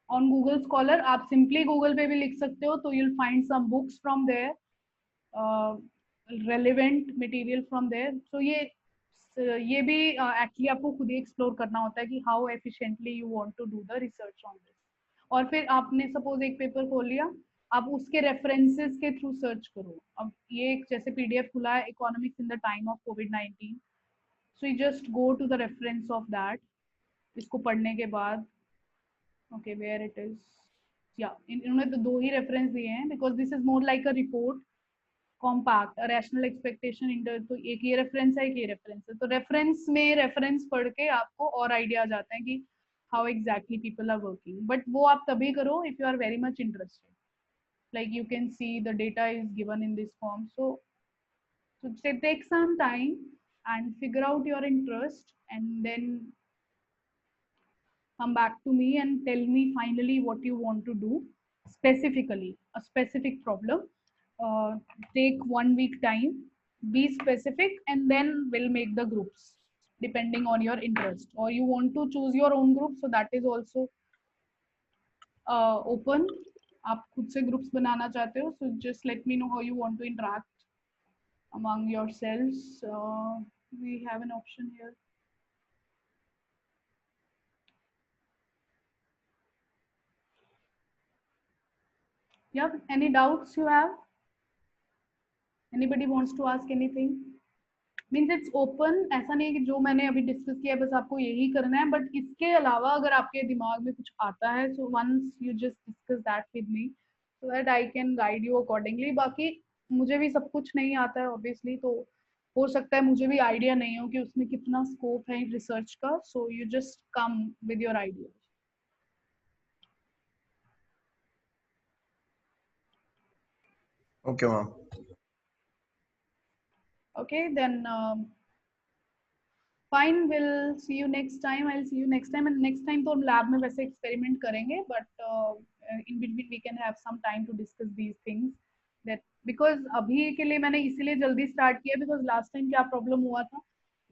On Google Scholar आप simply Google पे भी लिख सकते हो, तो you'll find some books from there, relevant material from there. So ये भी actually आपको खुद ही explore करना होता है कि how efficiently you want to do the research on this. और फिर आपने suppose एक paper खोल लिया, आप उसके references के through search करो. अब ये जैसे PDF खुला है, economics in the time of COVID-19. So you just go to the reference of that. इसको पढ़ने के बाद okay, where it is, yeah, इन्होंने तो 2 ही रेफरेंस दिए हैं because this is more like a report, compact, a rational expectation inter, तो एक ये रेफरेंस है, एक ये रेफरेंस है. तो रेफरेंस में रेफरेंस पढ़ के आपको और आइडिया आ जाता है कि how exactly people are working. But वो आप तभी करो if you are very much interested. Like you can see the data is given in this form. So take some time and figure out your interest and then come back to me and tell me finally what you want to do specifically, a specific problem. Take 1 week time, be specific, and then we'll make the groups depending on your interest, or you want to choose your own group, so that is also open. आप खुद से groups बनाना चाहते हो, so just let me know how you want to interact among yourselves. We have an option here. Yeah, any doubts you have? Anybody wants to ask anything? Means it's open. ऐसा नहीं है कि जो मैंने अभी डिस्कस किया बस आपको यही करना है, बट इसके अलावा अगर आपके दिमाग में कुछ आता है so once you just discuss that with me so that I can guide you accordingly. बाकी मुझे भी सब कुछ नहीं आता है obviously, तो हो सकता है मुझे भी आइडिया नहीं हो कि उसमें कितना स्कोप है रिसर्च का, so you just come with your ideas. Okay, ma'am. Okay, then fine, we'll see you next time. I'll see you next time, and next time तो हम lab में वैसे experiment करेंगे, but in between we can have some time to discuss these things. That because अभी के लिए मैंने इसीलिए जल्दी start किया because last time क्या problem हुआ था,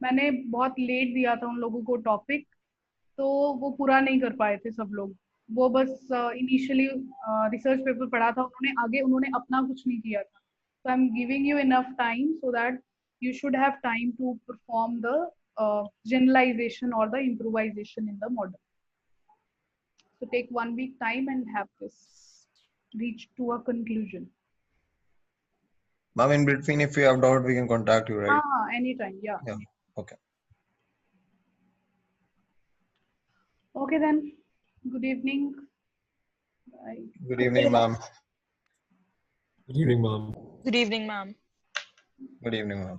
मैंने बहुत late दिया था उन लोगों को topic, तो वो पूरा नहीं कर पाए थे सब लोग. वो बस initially research paper पढ़ा था उन्होंने अपना कुछ नहीं किया था. So I'm giving you enough time so that you should have time to perform the generalization or the improvisation in the model. So take 1 week time and have this reach to a conclusion. Ma'am, in between, if you have doubt, we can contact you, right? Anytime, yeah. Yeah. Okay. Okay then. Good evening. Bye. Good evening, ma'am. Good evening, ma'am. Good evening, ma'am. Good evening, ma'am.